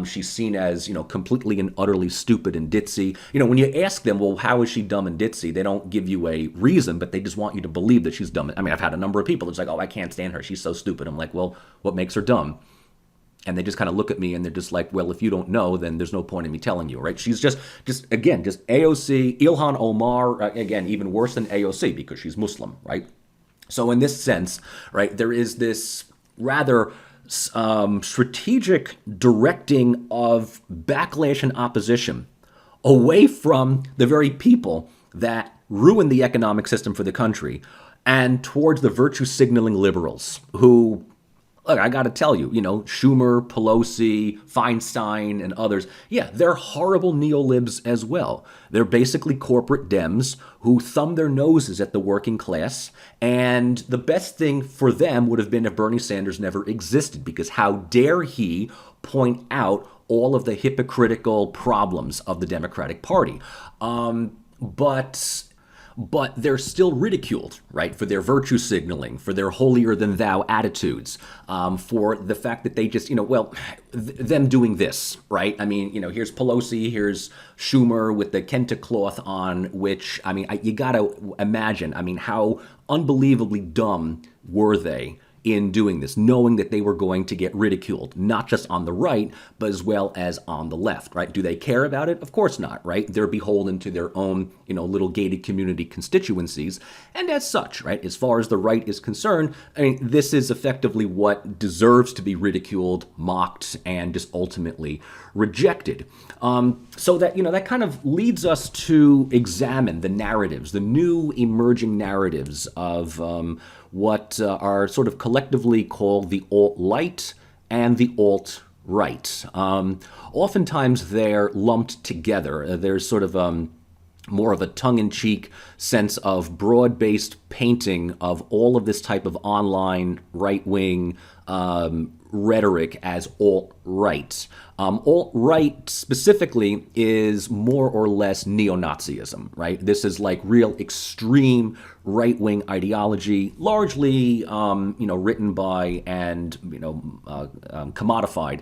she's seen as, completely and utterly stupid and ditzy. When you ask them, well, how is she dumb and ditzy? They don't give you a reason, but they just want you to believe that she's dumb. I mean, I've had a number of people that's like, oh, I can't stand her, she's so stupid. I'm like, well, what makes her dumb? And they just kind of look at me and they're just like, well, if you don't know, then there's no point in me telling you, right? She's just AOC, Ilhan Omar, again, even worse than AOC because she's Muslim, right? So in this sense, right, there is this rather strategic directing of backlash and opposition away from the very people that ruin the economic system for the country and towards the virtue signaling liberals who, look, I got to tell you, Schumer, Pelosi, Feinstein, and others, yeah, they're horrible neolibs as well. They're basically corporate Dems who thumb their noses at the working class, and the best thing for them would have been if Bernie Sanders never existed, because how dare he point out all of the hypocritical problems of the Democratic Party. But they're still ridiculed, right, for their virtue signaling, for their holier-than-thou attitudes, for the fact that they just, them doing this, right? I mean, here's Pelosi, here's Schumer with the Kenta cloth on, which, I mean, you got to imagine, I mean, how unbelievably dumb were they in doing this, knowing that they were going to get ridiculed, not just on the right, but as well as on the left, right? Do they care about it? Of course not, right? They're beholden to their own, little gated community constituencies. And as such, right, as far as the right is concerned, I mean, this is effectively what deserves to be ridiculed, mocked, and just ultimately rejected. So that, that kind of leads us to examine the narratives, the new emerging narratives of what are sort of collectively called the Alt-Lite and the Alt-Right. Oftentimes they're lumped together. There's sort of more of a tongue-in-cheek sense of broad-based painting of all of this type of online right-wing rhetoric as alt-right. Alt-right specifically is more or less neo-Nazism, right? This is like real extreme right-wing ideology, largely, written by and, commodified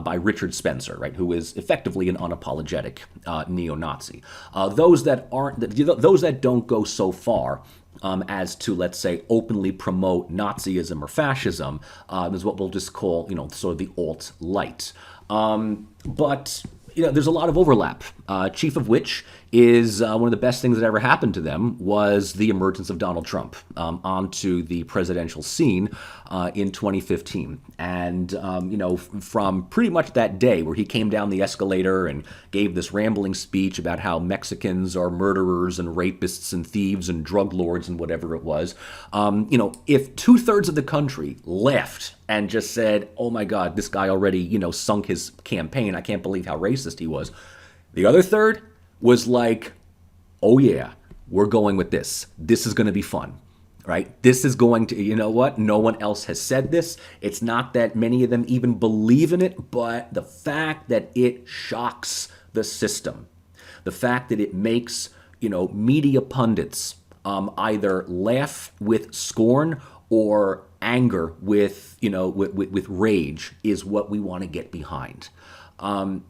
by Richard Spencer, right, who is effectively an unapologetic neo-Nazi. Those that don't go so far as to, let's say, openly promote Nazism or fascism is what we'll just call, sort of the alt-light. But there's a lot of overlap chief of which is one of the best things that ever happened to them was the emergence of Donald Trump onto the presidential scene in 2015. And, from pretty much that day where he came down the escalator and gave this rambling speech about how Mexicans are murderers and rapists and thieves and drug lords and whatever it was, if 2/3 of the country left and just said, oh my God, this guy already, sunk his campaign. I can't believe how racist he was. The other third was like, oh yeah, we're going with this. This is going to be fun, right? This is going to, you know what? No one else has said this. It's not that many of them even believe in it, but the fact that it shocks the system, the fact that it makes, media pundits either laugh with scorn or anger with rage is what we want to get behind.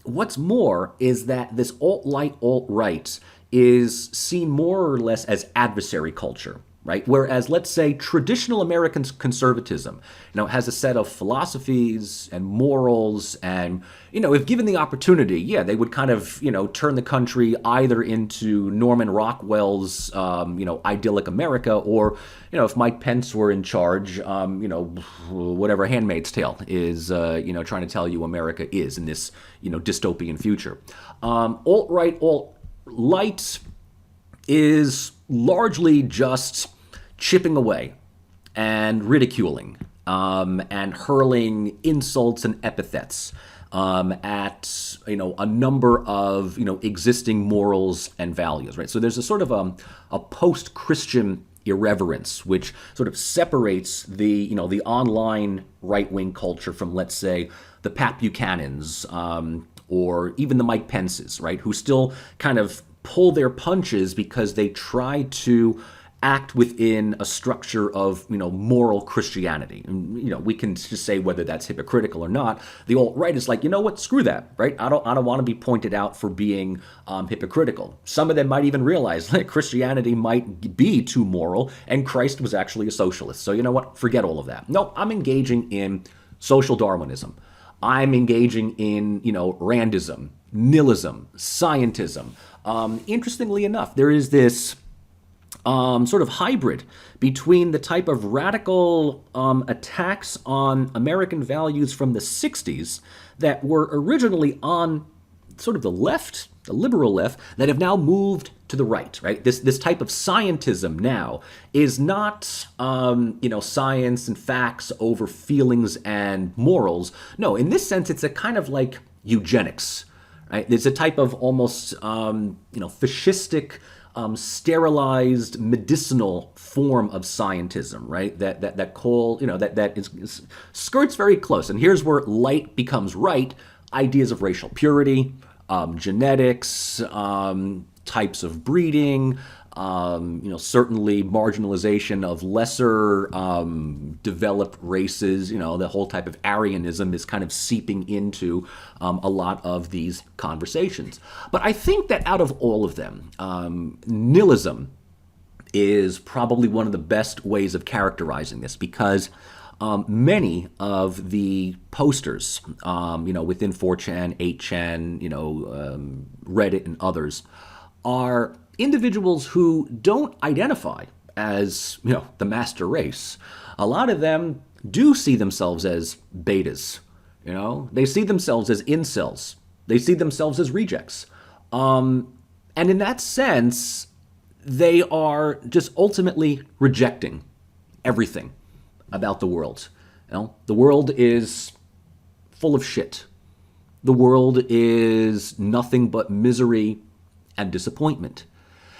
What's more is that this alt-light, alt-right is seen more or less as adversary culture, right? Whereas, let's say, traditional American conservatism, has a set of philosophies and morals and, if given the opportunity, yeah, they would kind of, turn the country either into Norman Rockwell's, idyllic America or, if Mike Pence were in charge, whatever Handmaid's Tale is, trying to tell you America is in this, dystopian future. Alt-right, alt-light is largely just chipping away and ridiculing and hurling insults and epithets at a number of existing morals and values, right? So there's a sort of a post-Christian irreverence which sort of separates the the online right-wing culture from, let's say, the Pat Buchanans or even the Mike Pences, right? Who still kind of pull their punches because they try to act within a structure of, moral Christianity. And, we can just say whether that's hypocritical or not. The alt-right is like, what, screw that, right? I don't want to be pointed out for being hypocritical. Some of them might even realize that Christianity might be too moral and Christ was actually a socialist. So you know what? Forget all of that. No, I'm engaging in social Darwinism. I'm engaging in, Randism, nihilism, scientism. Interestingly enough, there is this sort of hybrid between the type of radical attacks on American values from the 60s that were originally on sort of the left, the liberal left, that have now moved to the right, right? This type of scientism now is not, science and facts over feelings and morals. No, in this sense, it's a kind of like eugenics, right? There's a type of almost, fascistic, sterilized medicinal form of scientism, right? That call, that is skirts very close. And here's where light becomes right. Ideas of racial purity, genetics, types of breeding, certainly marginalization of lesser developed races, the whole type of Aryanism is kind of seeping into a lot of these conversations. But I think that out of all of them, nihilism is probably one of the best ways of characterizing this because many of the posters, within 4chan, 8chan, Reddit and others are individuals who don't identify as, the master race. A lot of them do see themselves as betas, They see themselves as incels. They see themselves as rejects. And in that sense, they are just ultimately rejecting everything about the world. The world is full of shit. The world is nothing but misery and disappointment.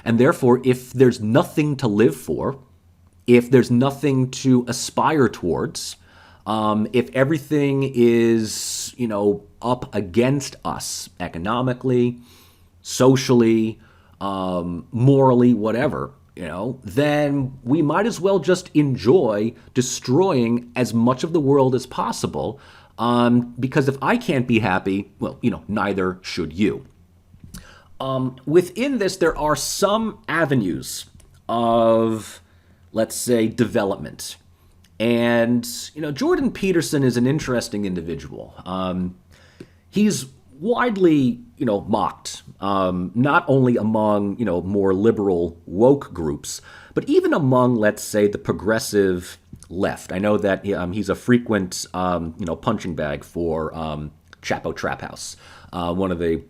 And therefore, if there's nothing to live for, if there's nothing to aspire towards, if everything is, up against us economically, socially, morally, whatever, then we might as well just enjoy destroying as much of the world as possible. Because if I can't be happy, well, neither should you. Within this, there are some avenues of, let's say, development. And, Jordan Peterson is an interesting individual. He's widely, mocked, not only among, more liberal woke groups, but even among, let's say, the progressive left. I know that he's a frequent, punching bag for Chapo Trap House, one of the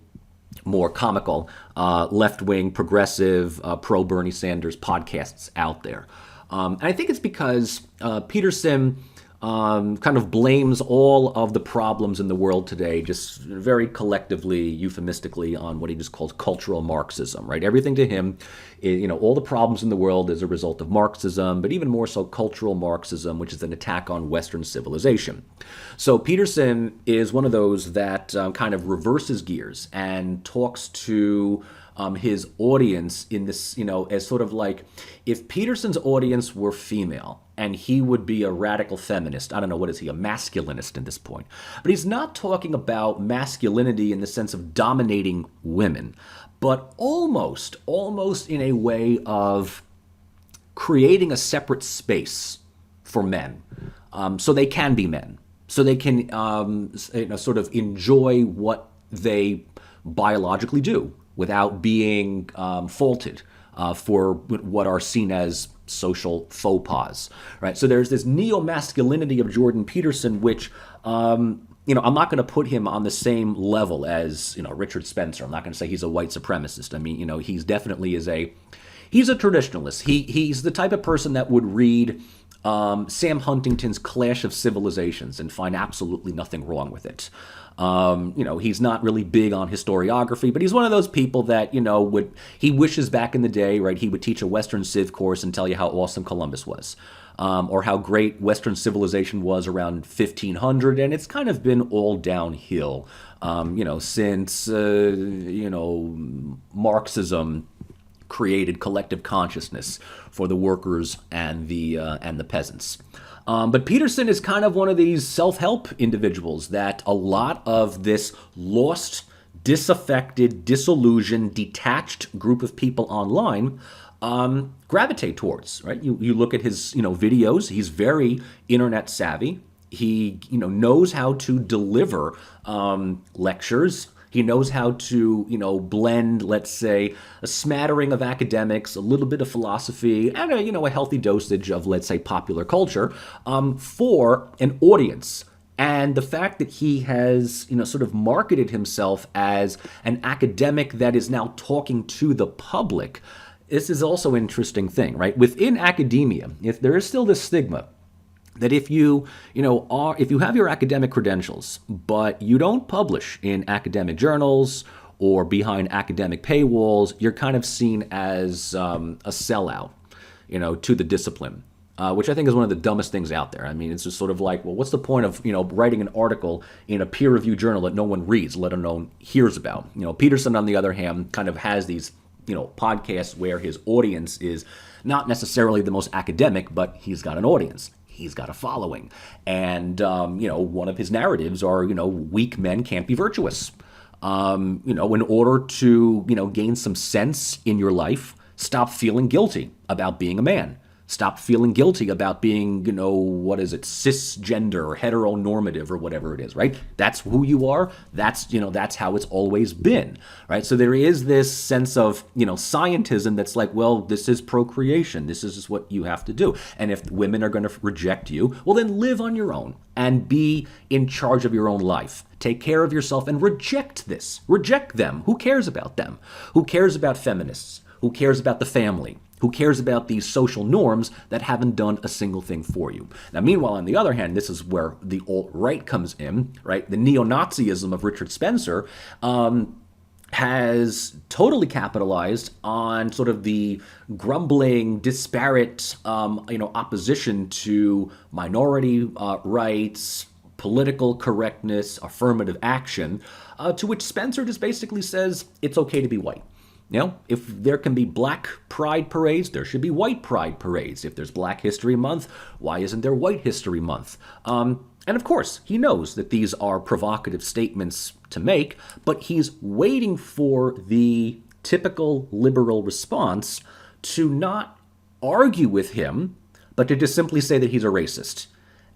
more comical left-wing, progressive, pro-Bernie Sanders podcasts out there. And I think it's because Peterson kind of blames all of the problems in the world today, just very collectively, euphemistically, on what he just calls cultural Marxism, right? Everything to him, all the problems in the world is a result of Marxism, but even more so cultural Marxism, which is an attack on Western civilization. So Peterson is one of those that kind of reverses gears and talks to his audience in this, as sort of like, if Peterson's audience were female and he would be a radical feminist, I don't know, what is he, a masculinist at this point? But he's not talking about masculinity in the sense of dominating women, but almost in a way of creating a separate space for men, so they can be men, so they can sort of enjoy what they biologically do without being faulted for what are seen as social faux pas, right? So there's this neo-masculinity of Jordan Peterson, which, I'm not going to put him on the same level as, Richard Spencer. I'm not going to say he's a white supremacist. I mean, he's definitely he's a traditionalist. He's the type of person that would read Sam Huntington's Clash of Civilizations and find absolutely nothing wrong with it. He's not really big on historiography, but he's one of those people that, he wishes back in the day, right, he would teach a Western Civ course and tell you how awesome Columbus was, or how great Western civilization was around 1500, and it's kind of been all downhill, since, Marxism created collective consciousness for the workers and the peasants. But Peterson is kind of one of these self-help individuals that a lot of this lost, disaffected, disillusioned, detached group of people online gravitate towards, right? You look at his videos. He's very internet savvy. He knows how to deliver lectures. He knows how to, blend, let's say, a smattering of academics, a little bit of philosophy, and a healthy dosage of, let's say, popular culture for an audience. And the fact that he has, sort of marketed himself as an academic that is now talking to the public, this is also an interesting thing, right? Within academia, if there is still this stigma that if you have your academic credentials, but you don't publish in academic journals or behind academic paywalls, you're kind of seen as a sellout, to the discipline, which I think is one of the dumbest things out there. I mean, it's just sort of like, well, what's the point of, writing an article in a peer-reviewed journal that no one reads, let alone hears about? Peterson, on the other hand, kind of has these, podcasts where his audience is not necessarily the most academic, but he's got an audience. He's got a following. And, one of his narratives are, weak men can't be virtuous. In order to, gain some sense in your life, stop feeling guilty about being a man. Stop feeling guilty about being, cisgender or heteronormative or whatever it is, right? That's who you are. That's how it's always been, right? So there is this sense of, scientism that's like, well, this is procreation. This is just what you have to do. And if women are going to reject you, well, then live on your own and be in charge of your own life. Take care of yourself and reject this. Reject them. Who cares about them? Who cares about feminists? Who cares about the family? Who cares about these social norms that haven't done a single thing for you? Now, meanwhile, on the other hand, this is where the alt-right comes in, right? The neo-Nazism of Richard Spencer has totally capitalized on sort of the grumbling, disparate, opposition to minority rights, political correctness, affirmative action, to which Spencer just basically says it's okay to be white. If there can be black pride parades, there should be white pride parades. If there's Black History Month, why isn't there White History Month? And of course, he knows that these are provocative statements to make, but he's waiting for the typical liberal response to not argue with him, but to just simply say that he's a racist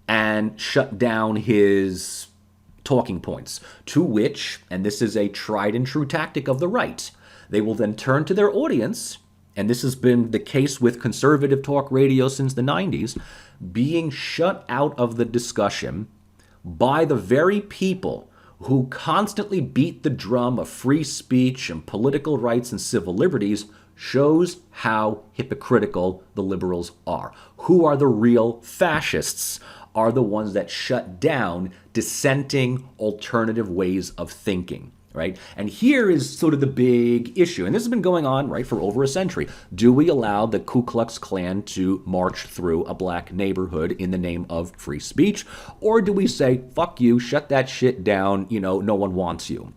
and shut down his talking points, to which, and this is a tried and true tactic of the right, they will then turn to their audience, and this has been the case with conservative talk radio since the 90s, being shut out of the discussion by the very people who constantly beat the drum of free speech and political rights and civil liberties, shows how hypocritical the liberals are. Who are the real fascists? Are the ones that shut down dissenting alternative ways of thinking, right? And here is sort of the big issue, and this has been going on, right, for over a century. Do we allow the Ku Klux Klan to march through a black neighborhood in the name of free speech? Or do we say, fuck you, shut that shit down, no one wants you?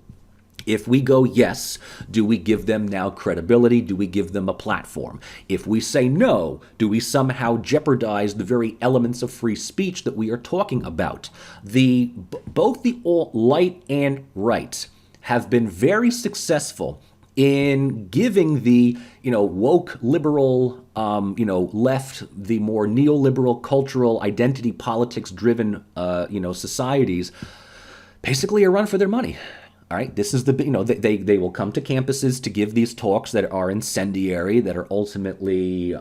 If we go yes, do we give them now credibility? Do we give them a platform? If we say no, do we somehow jeopardize the very elements of free speech that we are talking about? Both the alt-light and right have been very successful in giving the woke liberal left, the more neoliberal cultural identity politics driven societies basically a run for their money. All right, this is they will come to campuses to give these talks that are incendiary, that are ultimately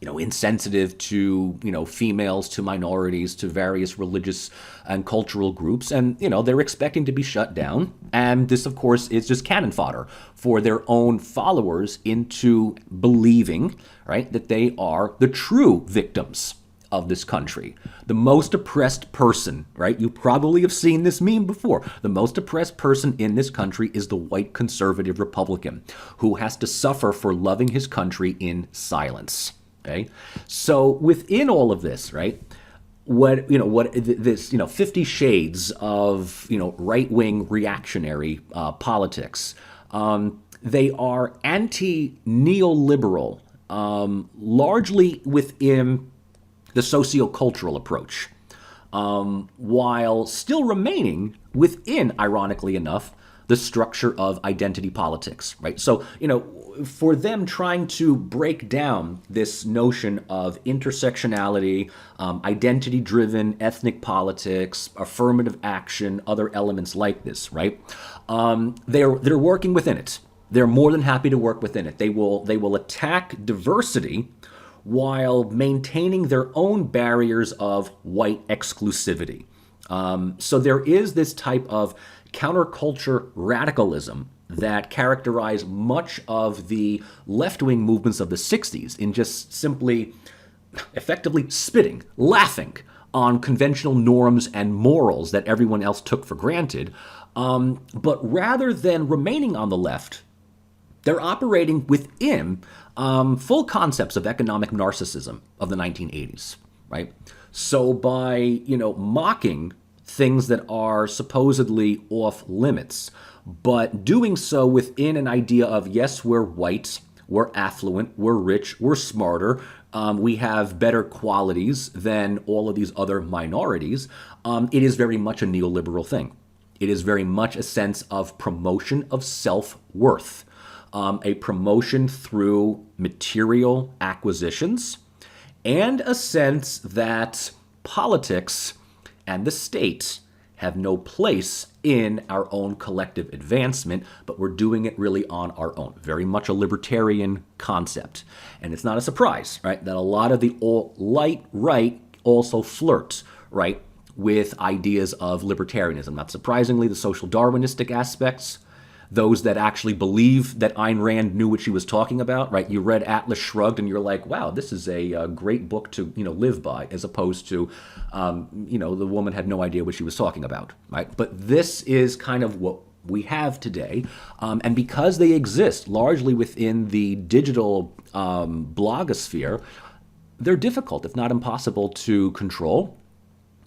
insensitive to females, to minorities, to various religious and cultural groups, and they're expecting to be shut down. And this, of course, is just cannon fodder for their own followers into believing, right, that they are the true victims of this country. The most oppressed person, right? You probably have seen this meme before. The most oppressed person in this country is the white conservative Republican who has to suffer for loving his country in silence. Okay? So within all of this, right? This 50 shades of right-wing reactionary politics. They are anti-neoliberal, largely within the sociocultural approach, while still remaining within, ironically enough, the structure of identity politics, right? So, for them trying to break down this notion of intersectionality, identity-driven ethnic politics, affirmative action, other elements like this, right? They're working within it. They're more than happy to work within it. They will attack diversity while maintaining their own barriers of white exclusivity. So there is this type of counterculture radicalism that characterized much of the left-wing movements of the 60s in just simply, effectively spitting, laughing on conventional norms and morals that everyone else took for granted. But rather than remaining on the left, they're operating within full concepts of economic narcissism of the 1980s, right? So by, mocking things that are supposedly off limits, but doing so within an idea of, yes, we're white, we're affluent, we're rich, we're smarter, we have better qualities than all of these other minorities, it is very much a neoliberal thing. It is very much a sense of promotion of self-worth. A promotion through material acquisitions, and a sense that politics and the state have no place in our own collective advancement, but we're doing it really on our own. Very much a libertarian concept. And it's not a surprise, right, that a lot of the alt-light right also flirts, right, with ideas of libertarianism. Not surprisingly, the social Darwinistic aspects, those that actually believe that Ayn Rand knew what she was talking about, right? You read Atlas Shrugged and you're like, wow, this is a great book to, live by, as opposed to, the woman had no idea what she was talking about, right? But this is kind of what we have today. And because they exist largely within the digital blogosphere, they're difficult, if not impossible, to control,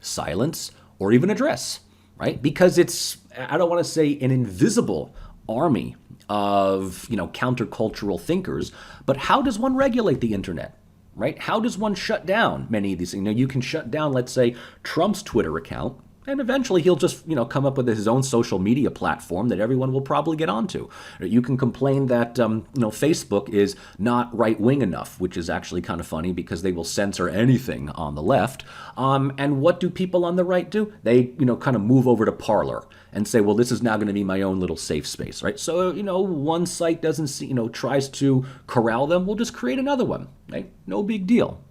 silence, or even address, right? Because it's, I don't want to say an invisible army of, countercultural thinkers, but how does one regulate the internet, right? How does one shut down many of these things? You can shut down, let's say, Trump's Twitter account, And eventually he'll just, come up with his own social media platform that everyone will probably get onto. You can complain that, Facebook is not right-wing enough, which is actually kind of funny because they will censor anything on the left. And what do people on the right do? They, kind of move over to Parler and say, well, this is now going to be my own little safe space, right? So, one site doesn't see, tries to corral them, we'll just create another one, right? No big deal.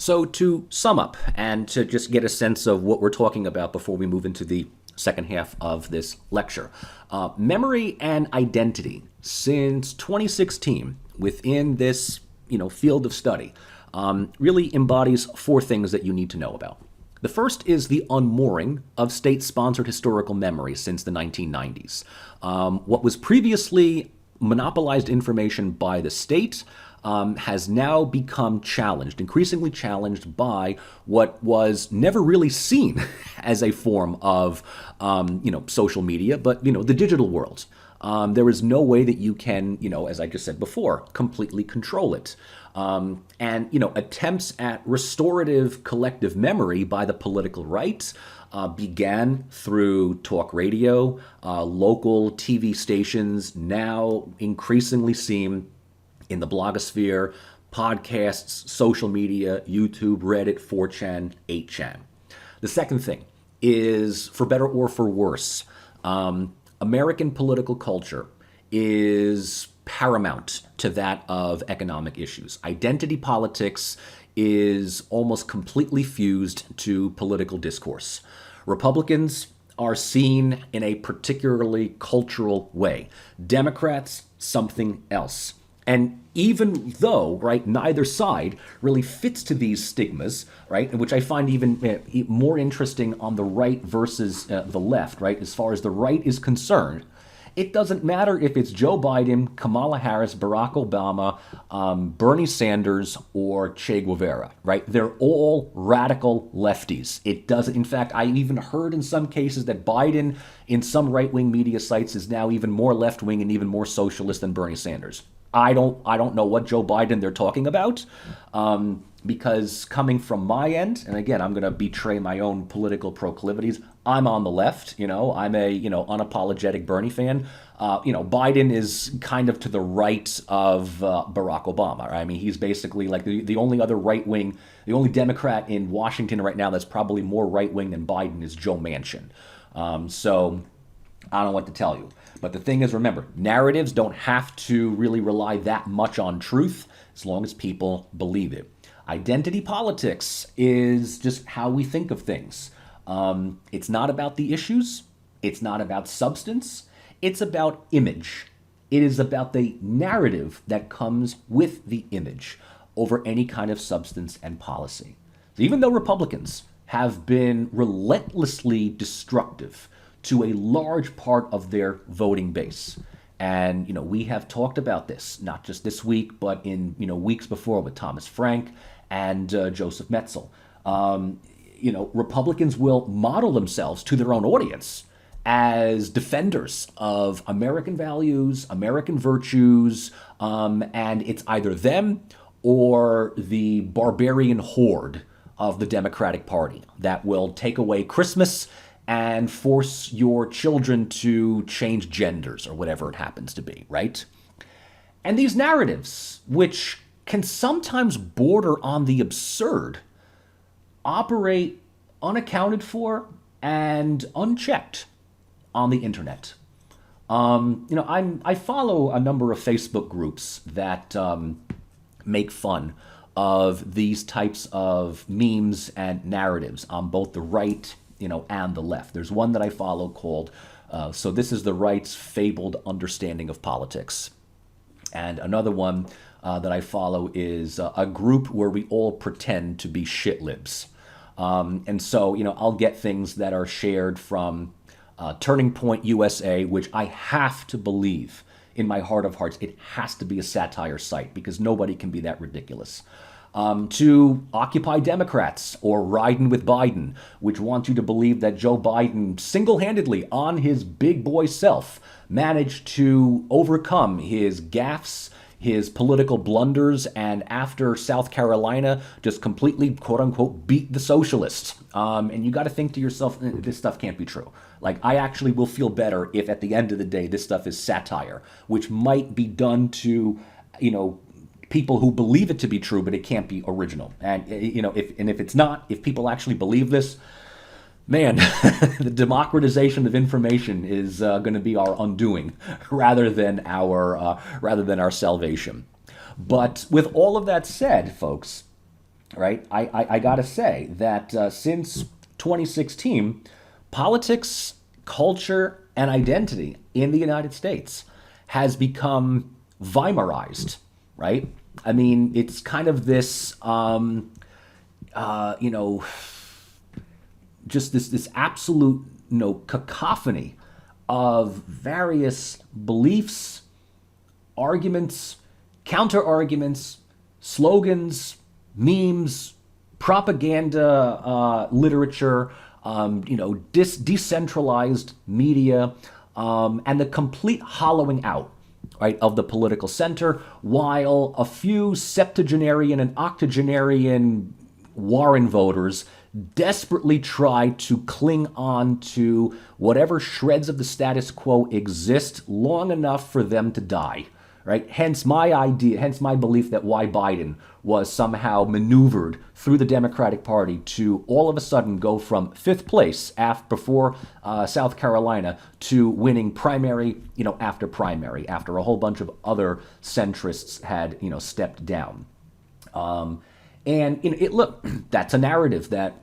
So to sum up and to just get a sense of what we're talking about before we move into the second half of this lecture, memory and identity since 2016 within this field of study really embodies four things that you need to know about. The first is the unmooring of state-sponsored historical memory since the 1990s. What was previously monopolized information by the state has now become challenged, increasingly challenged by what was never really seen as a form of, social media, but, the digital world. There is no way that you can, as I just said before, completely control it. And, attempts at restorative collective memory by the political right began through talk radio, local TV stations now increasingly seem in the blogosphere, podcasts, social media, YouTube, Reddit, 4chan, 8chan. The second thing is, for better or for worse, American political culture is paramount to that of economic issues. Identity politics is almost completely fused to political discourse. Republicans are seen in a particularly cultural way. Democrats, something else. And even though, right, neither side really fits to these stigmas, right, which I find even more interesting on the right versus the left, right, as far as the right is concerned, it doesn't matter if it's Joe Biden, Kamala Harris, Barack Obama, Bernie Sanders, or Che Guevara, right? They're all radical lefties. It doesn't, in fact, I even heard in some cases that Biden, in some right-wing media sites, is now even more left-wing and even more socialist than Bernie Sanders. I don't know what Joe Biden they're talking about, because coming from my end, and again, I'm going to betray my own political proclivities, I'm on the left, I'm a, unapologetic Bernie fan. Biden is kind of to the right of Barack Obama. Right? I mean, he's basically like the only other right-wing, the only Democrat in Washington right now that's probably more right-wing than Biden is Joe Manchin. So I don't know what to tell you. But the thing is, remember, narratives don't have to really rely that much on truth as long as people believe it. Identity politics is just how we think of things. It's not about the issues. It's not about substance. It's about image. It is about the narrative that comes with the image over any kind of substance and policy. So even though Republicans have been relentlessly destructive to a large part of their voting base. And, we have talked about this, not just this week, but in, weeks before with Thomas Frank and Joseph Metzel. Republicans will model themselves to their own audience as defenders of American values, American virtues, and it's either them or the barbarian horde of the Democratic Party that will take away Christmas and force your children to change genders or whatever it happens to be, right? And these narratives, which can sometimes border on the absurd, operate unaccounted for and unchecked on the internet. I follow a number of Facebook groups that make fun of these types of memes and narratives on both the right and the left. There's one that I follow called, So This is the Right's Fabled Understanding of Politics. And another one that I follow is a group where we all pretend to be shitlibs. And so, I'll get things that are shared from Turning Point USA, which I have to believe in my heart of hearts, it has to be a satire site because nobody can be that ridiculous. To Occupy Democrats or Riding with Biden, which want you to believe that Joe Biden single-handedly on his big boy self managed to overcome his gaffes, his political blunders, and after South Carolina, just completely, quote unquote, beat the socialists. And you got to think to yourself, this stuff can't be true. Like, I actually will feel better if at the end of the day this stuff is satire, which might be done to, people who believe it to be true, but it can't be original. And, if it's not, if people actually believe this, man, the democratization of information is going to be our undoing rather than our salvation. But with all of that said, folks, right, I got to say that since 2016, politics, culture, and identity in the United States has become Weimarized, right? I mean, it's kind of this, just this absolute, cacophony of various beliefs, arguments, counter-arguments, slogans, memes, propaganda, literature, decentralized media, and the complete hollowing out, right, of the political center, while a few septuagenarian and octogenarian Warren voters desperately try to cling on to whatever shreds of the status quo exist long enough for them to die, right? Hence my belief that why Biden was somehow maneuvered through the Democratic Party to all of a sudden go from fifth place before South Carolina to winning primary, after primary, after a whole bunch of other centrists had, stepped down. And look, that's a narrative that,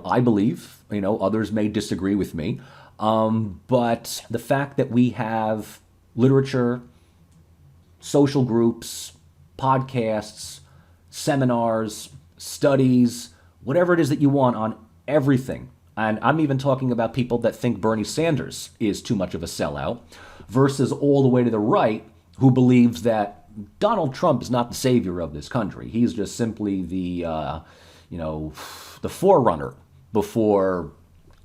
I believe, others may disagree with me. But the fact that we have literature, social groups, podcasts, seminars, studies, whatever it is that you want on everything. And I'm even talking about people that think Bernie Sanders is too much of a sellout versus all the way to the right who believes that Donald Trump is not the savior of this country. He's just simply the forerunner before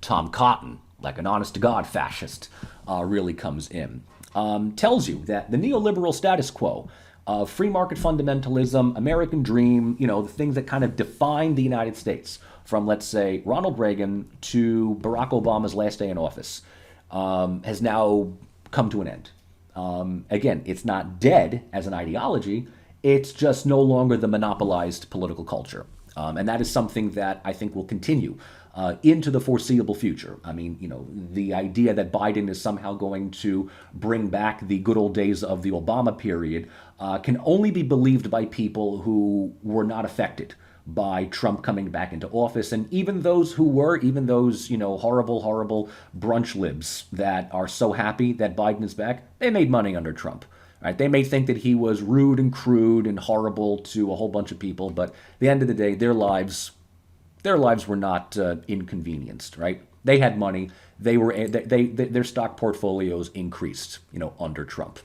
Tom Cotton, like an honest-to-God fascist, really comes in. Tells you that the neoliberal status quo of free market fundamentalism, American dream, the things that kind of define the United States from, let's say, Ronald Reagan to Barack Obama's last day in office, has now come to an end. Again, it's not dead as an ideology. It's just no longer the monopolized political culture. And that is something that I think will continue into the foreseeable future. I mean, the idea that Biden is somehow going to bring back the good old days of the Obama period can only be believed by people who were not affected by Trump coming back into office. And even those who were, horrible brunch libs that are so happy that Biden is back, they made money under Trump. Right? They may think that he was rude and crude and horrible to a whole bunch of people, but at the end of the day, their lives were not inconvenienced. Right? They had money. Their stock portfolios increased, under Trump.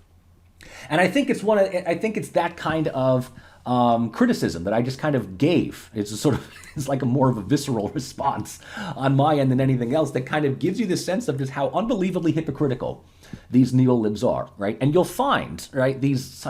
And I think it's that kind of criticism that I just kind of gave. It's like more of a visceral response on my end than anything else that kind of gives you this sense of just how unbelievably hypocritical these neolibs are, right? And you'll find, right, these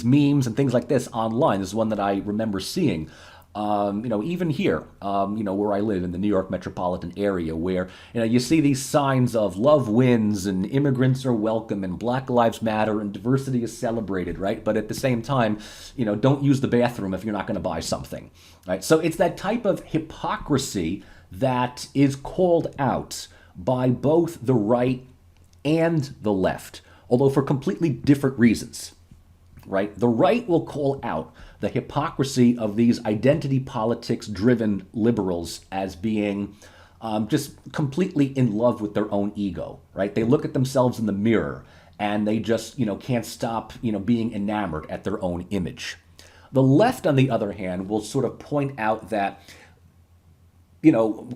memes and things like this online. This is one that I remember seeing, even here, where I live in the New York metropolitan area, where, you see these signs of love wins and immigrants are welcome and Black Lives Matter and diversity is celebrated, right? But at the same time, don't use the bathroom if you're not going to buy something, right? So it's that type of hypocrisy that is called out by both the right and the left, although for completely different reasons, right? The right will call out the hypocrisy of these identity politics-driven liberals as being just completely in love with their own ego, right? They look at themselves in the mirror and they just, can't stop, being enamored at their own image. The left, on the other hand, will sort of point out that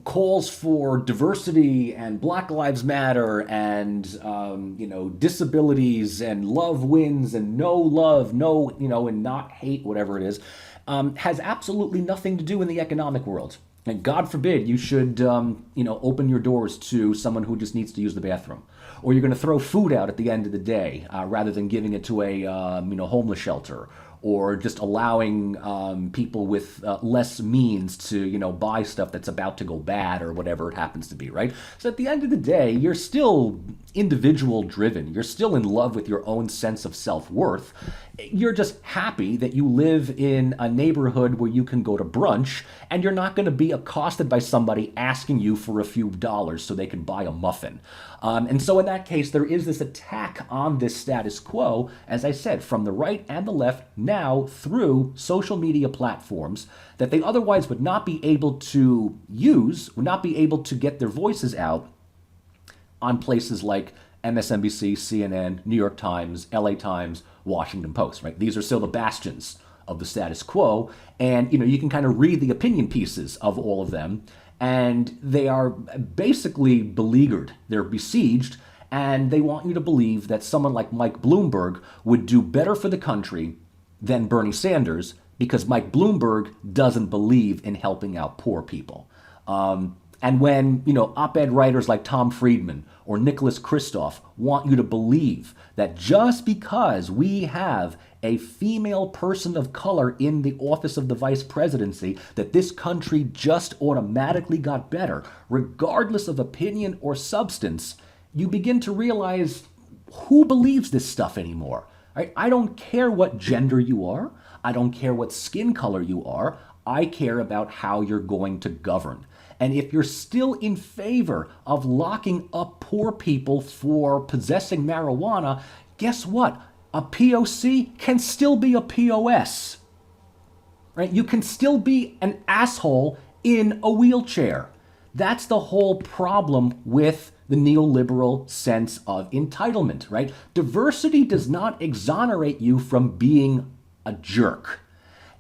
calls for diversity and Black Lives Matter and, disabilities and love wins and no love, and not hate, whatever it is, has absolutely nothing to do in the economic world. And God forbid you should, open your doors to someone who just needs to use the bathroom, or you're going to throw food out at the end of the day rather than giving it to a, homeless shelter, or just allowing people with less means to, buy stuff that's about to go bad or whatever it happens to be, right? So at the end of the day, you're still individual driven. You're still in love with your own sense of self-worth. You're just happy that you live in a neighborhood where you can go to brunch and you're not going to be accosted by somebody asking you for a few dollars so they can buy a muffin. And so in that case, there is this attack on this status quo, as I said, from the right and the left now through social media platforms that they otherwise would not be able to use, would not be able to get their voices out on places like MSNBC, CNN, New York Times, LA Times, Washington Post, right? These are still the bastions of the status quo. And, you can kind of read the opinion pieces of all of them, and they are basically beleaguered. They're besieged, and they want you to believe that someone like Mike Bloomberg would do better for the country than Bernie Sanders because Mike Bloomberg doesn't believe in helping out poor people. And when, op-ed writers like Tom Friedman or Nicholas Kristof want you to believe that just because we have a female person of color in the office of the vice presidency, that this country just automatically got better, regardless of opinion or substance, you begin to realize who believes this stuff anymore. Right? I don't care what gender you are. I don't care what skin color you are. I care about how you're going to govern. And if you're still in favor of locking up poor people for possessing marijuana, guess what? A POC can still be a POS. Right? You can still be an asshole in a wheelchair. That's the whole problem with the neoliberal sense of entitlement, right? Diversity does not exonerate you from being a jerk.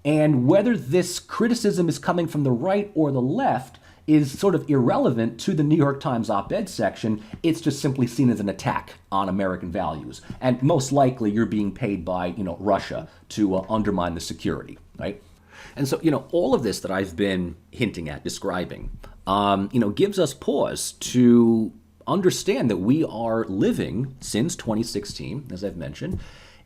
And whether this criticism is coming from the right or the left is sort of irrelevant to the New York Times op-ed section. It's just simply seen as an attack on American values. And most likely you're being paid by, Russia to undermine the security, right? And so, all of this that I've been hinting at, describing, gives us pause to understand that we are living, since 2016, as I've mentioned,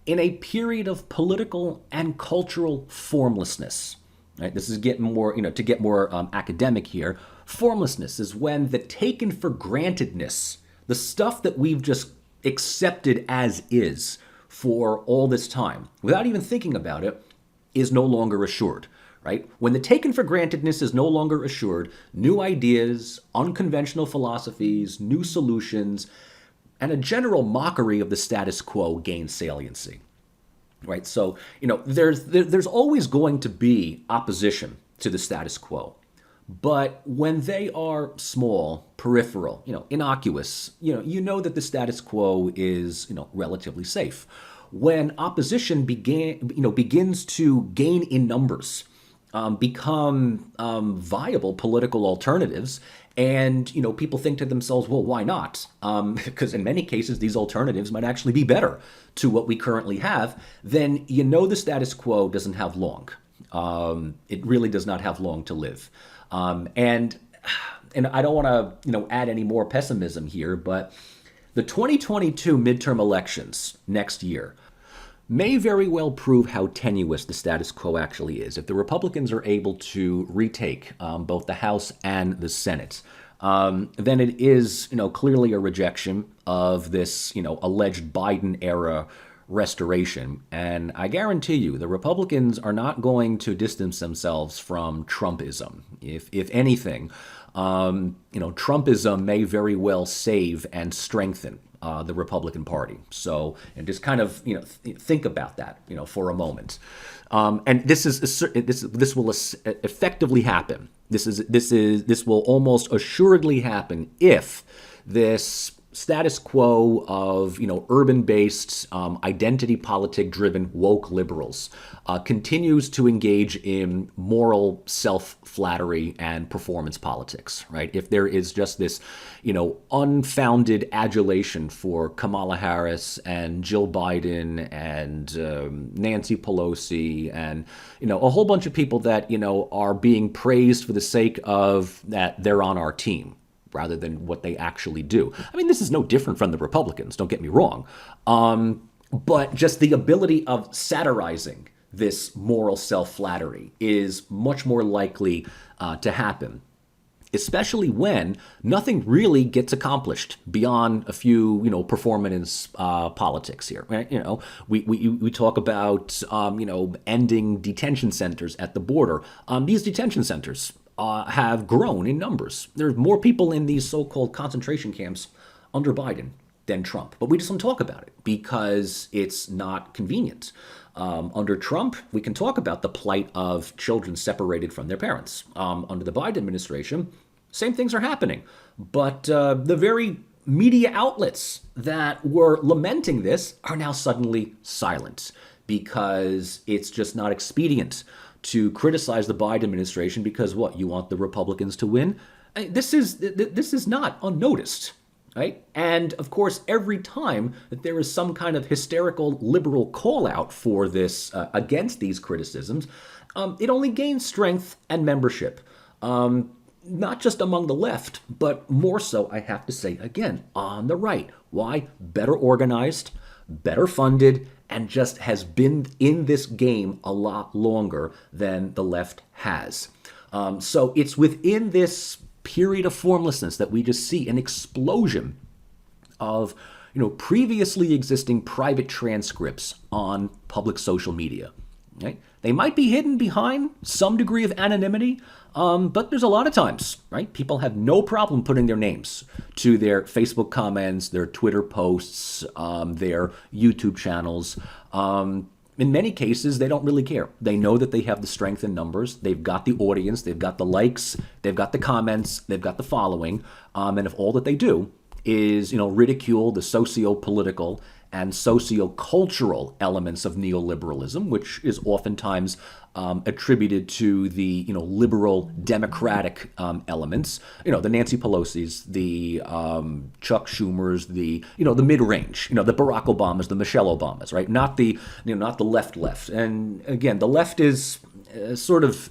in a period of political and cultural formlessness. Right? This is getting more, to get more academic here. Formlessness is when the taken for grantedness, the stuff that we've just accepted as is for all this time, without even thinking about it, is no longer assured. Right? When the taken for grantedness is no longer assured, new ideas, unconventional philosophies, new solutions, and a general mockery of the status quo gain saliency. Right? So, there's always going to be opposition to the status quo. But when they are small, peripheral, innocuous, you know that the status quo is, relatively safe. When opposition begins to gain in numbers, become viable political alternatives, and people think to themselves, well, why not? Because in many cases, these alternatives might actually be better to what we currently have. Then the status quo doesn't have long. It really does not have long to live. And I don't want to add any more pessimism here, but the 2022 midterm elections next year may very well prove how tenuous the status quo actually is. If the Republicans are able to retake both the House and the Senate, then it is, clearly a rejection of this, alleged Biden-era restoration. And I guarantee you, the Republicans are not going to distance themselves from Trumpism. If anything, Trumpism may very well save and strengthen the Republican Party. So, and just kind of, think about that, for a moment. And this will effectively happen. This will almost assuredly happen if this status quo of, urban-based, identity politic-driven woke liberals continues to engage in moral self-flattery and performance politics, right? If there is just this, unfounded adulation for Kamala Harris and Jill Biden and Nancy Pelosi and, a whole bunch of people that, are being praised for the sake of that they're on our team, rather than what they actually do. I mean, this is no different from the Republicans, don't get me wrong. But just the ability of satirizing this moral self-flattery is much more likely to happen, especially when nothing really gets accomplished beyond a few, performance politics here. Right? We talk about, ending detention centers at the border. These detention centers have grown in numbers. There's more people in these so-called concentration camps under Biden than Trump. But we just don't talk about it because it's not convenient. Under Trump, we can talk about the plight of children separated from their parents. Under the Biden administration, same things are happening. But the very media outlets that were lamenting this are now suddenly silent because it's just not expedient to criticize the Biden administration because what, you want the Republicans to win? This is not unnoticed, right? And of course, every time that there is some kind of hysterical liberal call out for this against these criticisms, it only gains strength and membership. Not just among the left, but more so, I have to say again, on the right. Why? Better organized, better funded, and just has been in this game a lot longer than the left has. So it's within this period of formlessness that we just see an explosion of, previously existing private transcripts on public social media. Right? They might be hidden behind some degree of anonymity, but there's a lot of times, right? People have no problem putting their names to their Facebook comments, their Twitter posts, their YouTube channels. In many cases, they don't really care. They know that they have the strength in numbers. They've got the audience. They've got the likes. They've got the comments. They've got the following. And if all that they do is, ridicule the socio-political and socio-cultural elements of neoliberalism, which is oftentimes attributed to the liberal democratic elements, the Nancy Pelosi's, the Chuck Schumer's, the the mid-range, the Barack Obamas, the Michelle Obamas, right? Not the not the left. And again, the left is sort of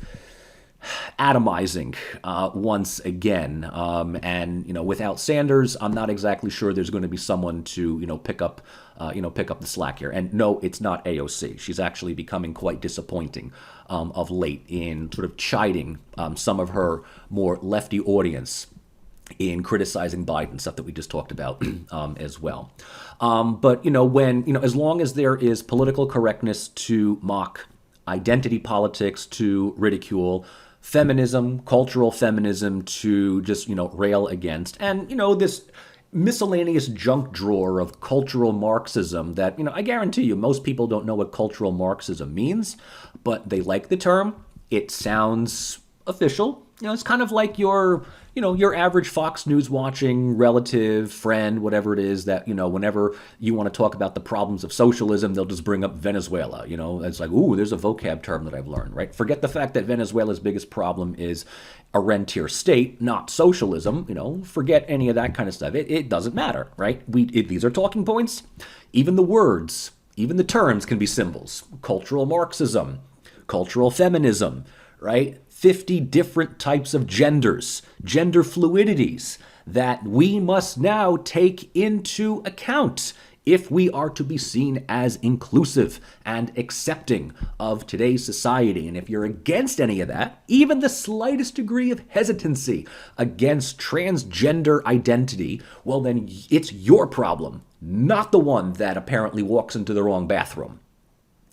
atomizing once again, and without Sanders, I'm not exactly sure there's going to be someone to pick up the slack here. And no, it's not AOC. She's actually becoming quite disappointing of late in sort of chiding some of her more lefty audience in criticizing Biden, stuff that we just talked about as well. But when as long as there is political correctness to mock, identity politics to ridicule, feminism, cultural feminism to just, rail against. And, this miscellaneous junk drawer of cultural Marxism that, I guarantee you most people don't know what cultural Marxism means, but they like the term. It sounds official. It's kind of like your average Fox News watching relative, friend, whatever it is that, whenever you want to talk about the problems of socialism, they'll just bring up Venezuela. It's like, ooh, there's a vocab term that I've learned, right? Forget the fact that Venezuela's biggest problem is a rentier state, not socialism. Forget any of that kind of stuff. It doesn't matter, right? These are talking points. Even the words, even the terms can be symbols. Cultural Marxism, cultural feminism, right? 50 different types of genders, gender fluidities that we must now take into account if we are to be seen as inclusive and accepting of today's society. And if you're against any of that, even the slightest degree of hesitancy against transgender identity, well, then it's your problem, not the one that apparently walks into the wrong bathroom.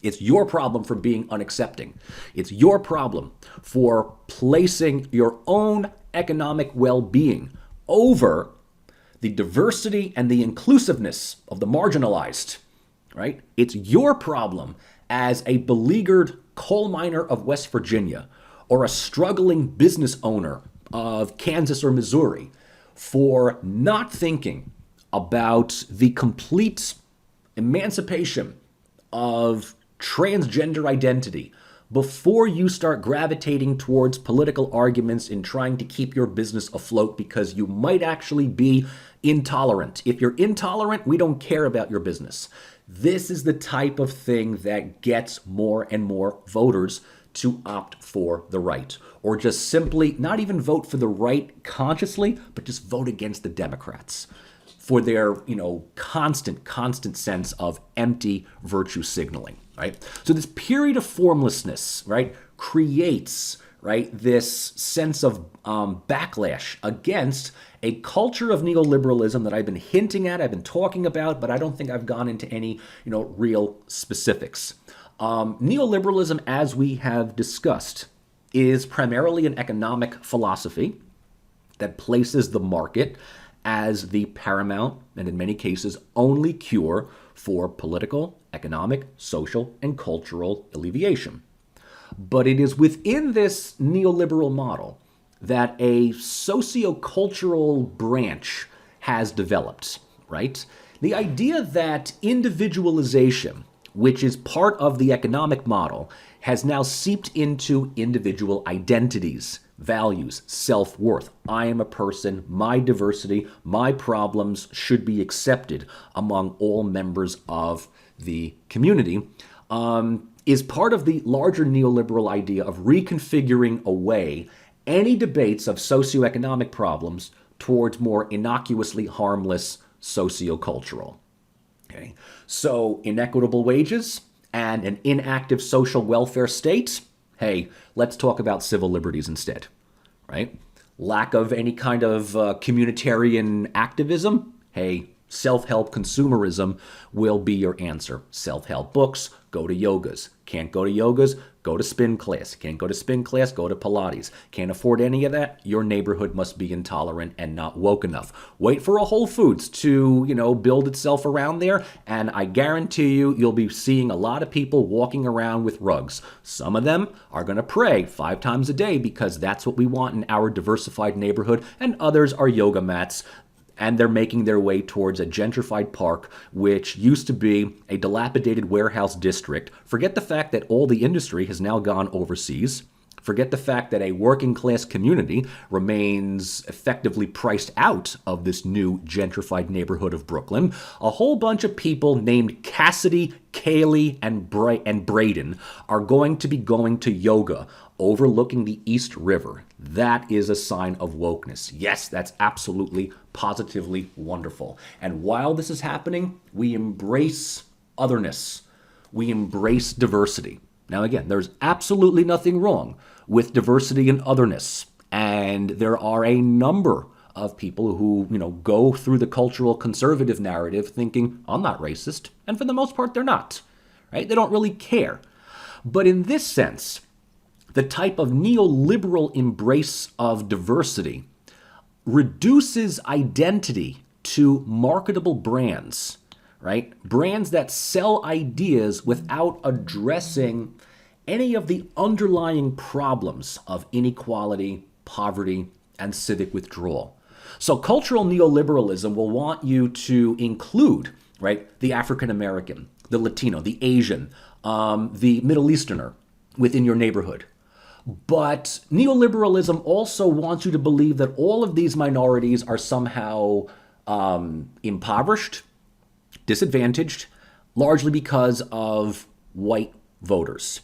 It's your problem for being unaccepting. It's your problem for placing your own economic well-being over the diversity and the inclusiveness of the marginalized, right? It's your problem as a beleaguered coal miner of West Virginia or a struggling business owner of Kansas or Missouri for not thinking about the complete emancipation of transgender identity before you start gravitating towards political arguments in trying to keep your business afloat because you might actually be intolerant. If you're intolerant, we don't care about your business. This is the type of thing that gets more and more voters to opt for the right, or just simply not even vote for the right consciously, but just vote against the Democrats for their, constant sense of empty virtue signaling, right? So this period of formlessness, right, creates, right, this sense of backlash against a culture of neoliberalism that I've been hinting at, I've been talking about, but I don't think I've gone into any, real specifics. Neoliberalism, as we have discussed, is primarily an economic philosophy that places the market as the paramount and in many cases only cure for political, economic, social, and cultural alleviation. But it is within this neoliberal model that a sociocultural branch has developed, right? The idea that individualization, which is part of the economic model, has now seeped into individual identities, values, self-worth. I am a person, my diversity, my problems should be accepted among all members of the community, is part of the larger neoliberal idea of reconfiguring away any debates of socioeconomic problems towards more innocuously harmless sociocultural. Okay. So inequitable wages and an inactive social welfare state, hey, let's talk about civil liberties instead, right? Lack of any kind of communitarian activism, hey, self-help consumerism will be your answer. Self-help books, go to yogas. Can't go to yogas, go to spin class. Can't go to spin class, go to Pilates. Can't afford any of that, your neighborhood must be intolerant and not woke enough. Wait for a Whole Foods to, build itself around there, and I guarantee you'll be seeing a lot of people walking around with rugs. Some of them are going to pray 5 times a day because that's what we want in our diversified neighborhood, and others are yoga mats. And they're making their way towards a gentrified park, which used to be a dilapidated warehouse district. Forget the fact that all the industry has now gone overseas. Forget the fact that a working class community remains effectively priced out of this new gentrified neighborhood of Brooklyn. A whole bunch of people named Cassidy, Kaylee, and Braden are going to be going to yoga overlooking the East River. That is a sign of wokeness. Yes, that's absolutely, positively wonderful. And while this is happening, we embrace otherness. We embrace diversity. Now again, there's absolutely nothing wrong with diversity and otherness. And there are a number of people who, go through the cultural conservative narrative thinking, I'm not racist. And for the most part, they're not, right? They don't really care. But in this sense, the type of neoliberal embrace of diversity reduces identity to marketable brands, right? Brands that sell ideas without addressing any of the underlying problems of inequality, poverty, and civic withdrawal. So cultural neoliberalism will want you to include, right, the African American, the Latino, the Asian, the Middle Easterner within your neighborhood. But neoliberalism also wants you to believe that all of these minorities are somehow impoverished, disadvantaged, largely because of white voters.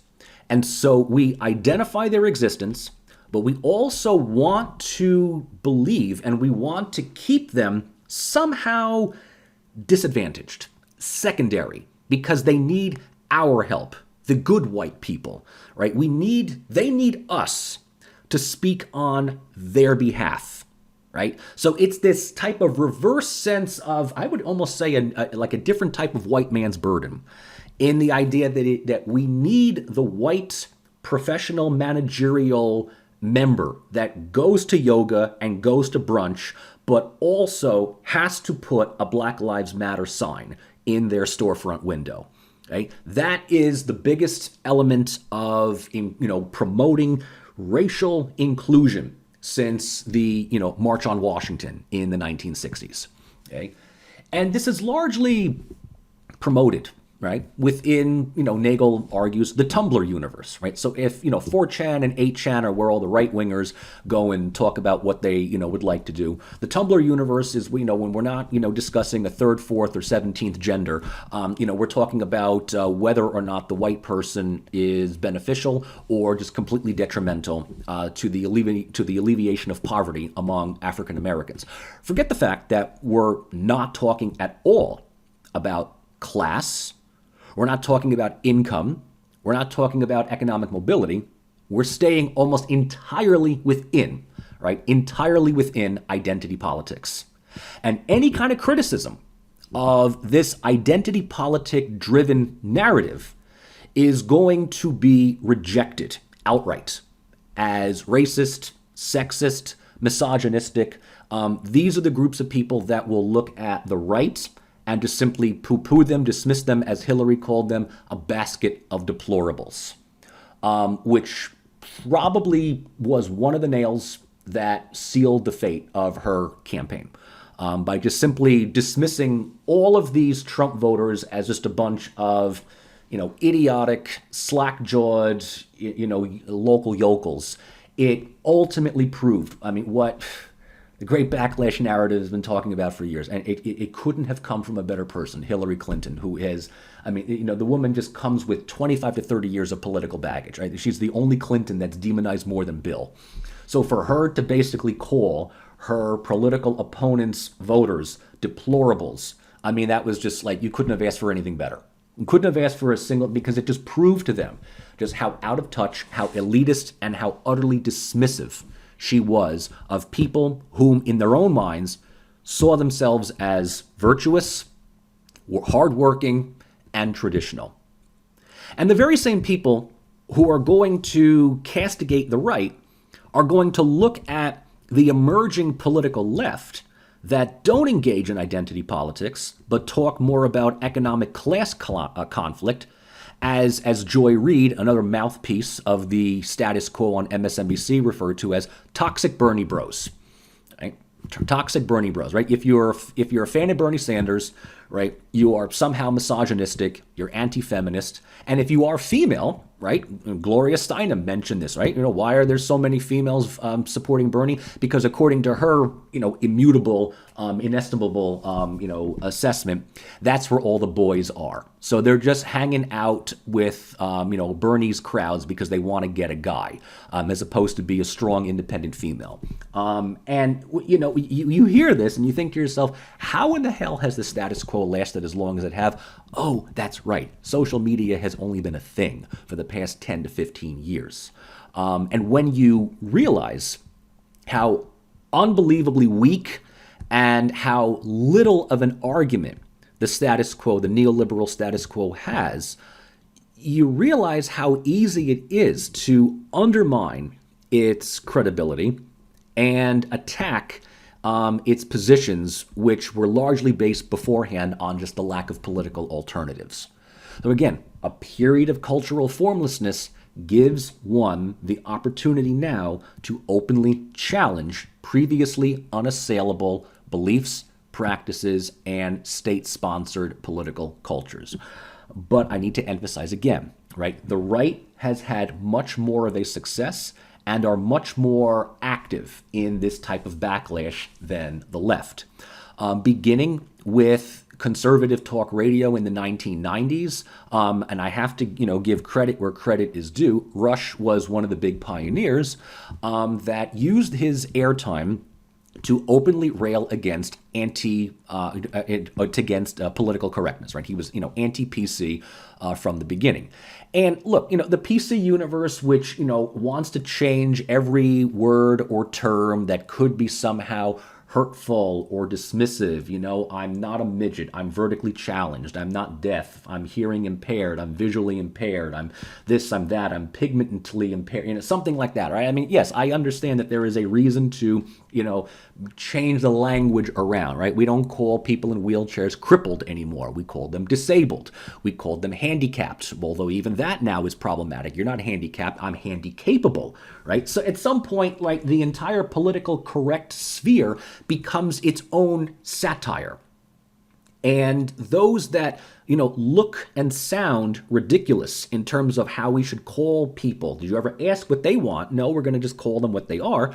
And so we identify their existence, but we also want to believe and we want to keep them somehow disadvantaged, secondary, because they need our help, the good white people, right? They need us to speak on their behalf, right? So it's this type of reverse sense of, I would almost say, like a different type of white man's burden, in the idea that we need the white professional managerial member that goes to yoga and goes to brunch, but also has to put a Black Lives Matter sign in their storefront window. Okay? That is the biggest element of promoting racial inclusion since the March on Washington in the 1960s. Okay? And this is largely promoted, right, within, Nagle argues, the Tumblr universe, right? So if, 4chan and 8chan are where all the right-wingers go and talk about what they, would like to do, the Tumblr universe is, when we're not, discussing a third, fourth, or 17th gender, we're talking about whether or not the white person is beneficial or just completely detrimental to the alleviation of poverty among African Americans. Forget the fact that we're not talking at all about class. We're not talking about income. We're not talking about economic mobility. We're staying almost entirely within, right? Entirely within identity politics. And any kind of criticism of this identity politic driven narrative is going to be rejected outright as racist, sexist, misogynistic. These are the groups of people that will look at the right and just simply poo-poo them, dismiss them, as Hillary called them, a basket of deplorables, which probably was one of the nails that sealed the fate of her campaign, by just simply dismissing all of these Trump voters as just a bunch of, idiotic, slack-jawed, local yokels. It ultimately proved, what the great backlash narrative has been talking about for years, and it couldn't have come from a better person, Hillary Clinton, who is, the woman just comes with 25 to 30 years of political baggage, right? She's the only Clinton that's demonized more than Bill. So for her to basically call her political opponents' voters deplorables, that was just like, you couldn't have asked for anything better. You couldn't have asked for a single, because it just proved to them just how out of touch, how elitist, and how utterly dismissive she was of people whom, in their own minds, saw themselves as virtuous, hardworking, and traditional. And the very same people who are going to castigate the right are going to look at the emerging political left that don't engage in identity politics, but talk more about economic class conflict, as Joy Reid, another mouthpiece of the status quo on MSNBC, referred to as toxic Bernie bros. Right? Toxic Bernie bros, right? If you're a fan of Bernie Sanders, right, you are somehow misogynistic, you're anti-feminist, and if you are female, right, Gloria Steinem mentioned this, right? Why are there so many females supporting Bernie? Because according to her, immutable, inestimable, assessment, that's where all the boys are. So they're just hanging out with, Bernie's crowds because they want to get a guy, as opposed to be a strong, independent female. And, you hear this and you think to yourself, how in the hell has the status quo lasted as long as it have? Oh, that's right. Social media has only been a thing for the past 10 to 15 years. And when you realize how unbelievably weak and how little of an argument the status quo, the neoliberal status quo has, you realize how easy it is to undermine its credibility and attack its positions, which were largely based beforehand on just the lack of political alternatives. So again, a period of cultural formlessness gives one the opportunity now to openly challenge previously unassailable beliefs, practices, and state-sponsored political cultures. But I need to emphasize again, right? The right has had much more of a success and are much more active in this type of backlash than the left. Beginning with conservative talk radio in the 1990s, and I have to, give credit where credit is due. Rush was one of the big pioneers that used his airtime to openly rail against political correctness, right? He was, anti-PC from the beginning. And look, the PC universe, which, wants to change every word or term that could be somehow hurtful or dismissive. I'm not a midget. I'm vertically challenged. I'm not deaf. I'm hearing impaired. I'm visually impaired. I'm this, I'm that. I'm pigmentally impaired. Something like that, right? Yes, I understand that there is a reason to, change the language around, right? We don't call people in wheelchairs crippled anymore. We call them disabled. We call them handicapped, although even that now is problematic. You're not handicapped. I'm handy-capable, right? So at some point, like, the entire political correct sphere becomes its own satire. And those that, look and sound ridiculous in terms of how we should call people. Did you ever ask what they want? No, we're going to just call them what they are.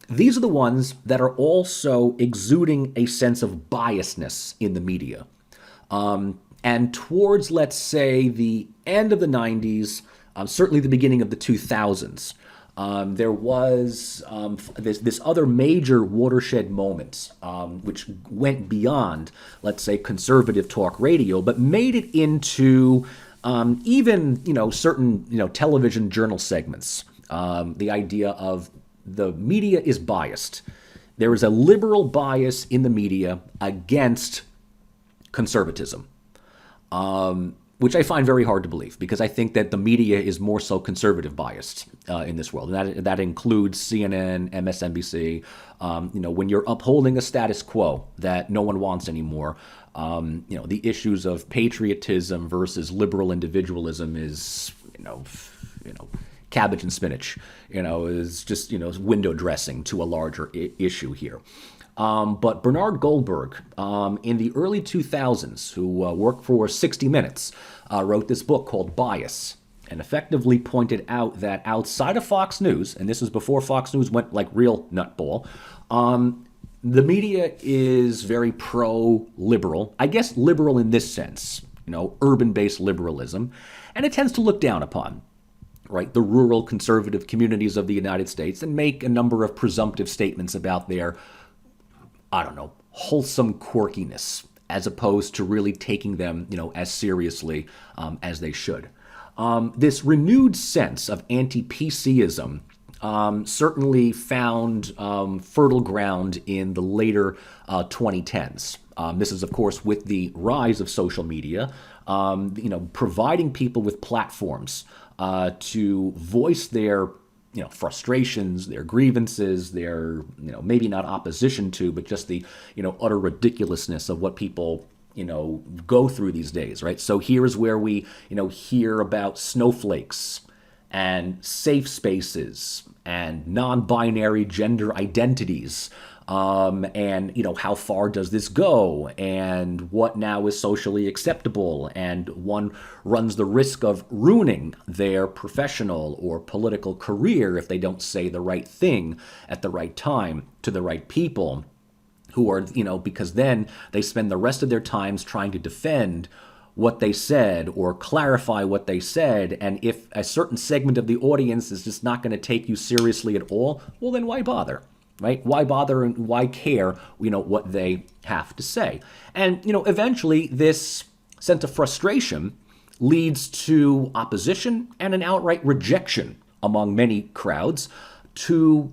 These are the ones that are also exuding a sense of biasness in the media. And towards, let's say, the end of the 90s, certainly the beginning of the 2000s, there was this other major watershed moment, which went beyond, let's say, conservative talk radio, but made it into even, certain, television journal segments. The idea of the media is biased. There is a liberal bias in the media against conservatism. Which I find very hard to believe, because I think that the media is more so conservative biased in this world. And that includes CNN, MSNBC. When you're upholding a status quo that no one wants anymore, the issues of patriotism versus liberal individualism is, cabbage and spinach, is just, window dressing to a larger issue here. But Bernard Goldberg, in the early 2000s, who worked for 60 Minutes, wrote this book called Bias, and effectively pointed out that outside of Fox News, and this is before Fox News went like real nutball, the media is very pro-liberal. I guess liberal in this sense, urban-based liberalism, and it tends to look down upon, right, the rural conservative communities of the United States, and make a number of presumptive statements about their wholesome quirkiness, as opposed to really taking them, as seriously as they should. This renewed sense of anti-PCism certainly found fertile ground in the later 2010s. This is, of course, with the rise of social media, providing people with platforms to voice their frustrations, their grievances, their, maybe not opposition to, but just the, utter ridiculousness of what people, go through these days, right? So here's where we, hear about snowflakes and safe spaces and non-binary gender identities, and, how far does this go, and what now is socially acceptable, and one runs the risk of ruining their professional or political career if they don't say the right thing at the right time to the right people, who are, because then they spend the rest of their times trying to defend what they said or clarify what they said, and if a certain segment of the audience is just not going to take you seriously at all, well, then why bother? Right? Why bother and why care, what they have to say? And, eventually this sense of frustration leads to opposition and an outright rejection among many crowds to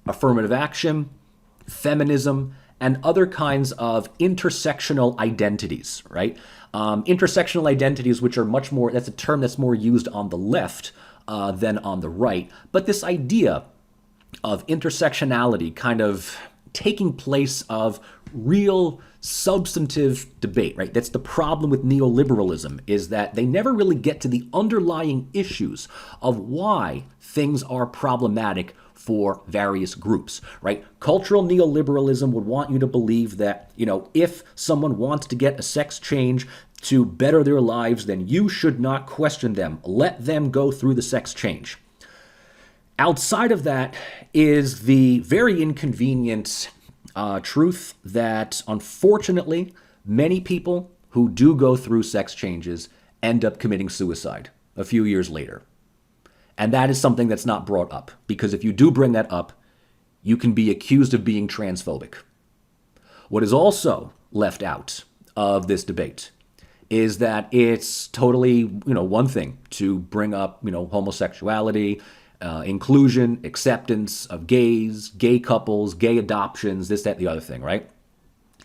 affirmative action, feminism, and other kinds of intersectional identities, right? Intersectional identities, which are much more, that's a term that's more used on the left than on the right. But this idea of intersectionality kind of taking place of real substantive debate, right? That's the problem with neoliberalism, is that they never really get to the underlying issues of why things are problematic for various groups, right? Cultural neoliberalism would want you to believe that, if someone wants to get a sex change to better their lives, then you should not question them. Let them go through the sex change. Outside of that is the very inconvenient truth that, unfortunately, many people who do go through sex changes end up committing suicide a few years later. And that is something that's not brought up, because if you do bring that up, you can be accused of being transphobic. What is also left out of this debate is that it's totally, one thing to bring up, homosexuality, inclusion, acceptance of gays, gay couples, gay adoptions, this, that, the other thing, right?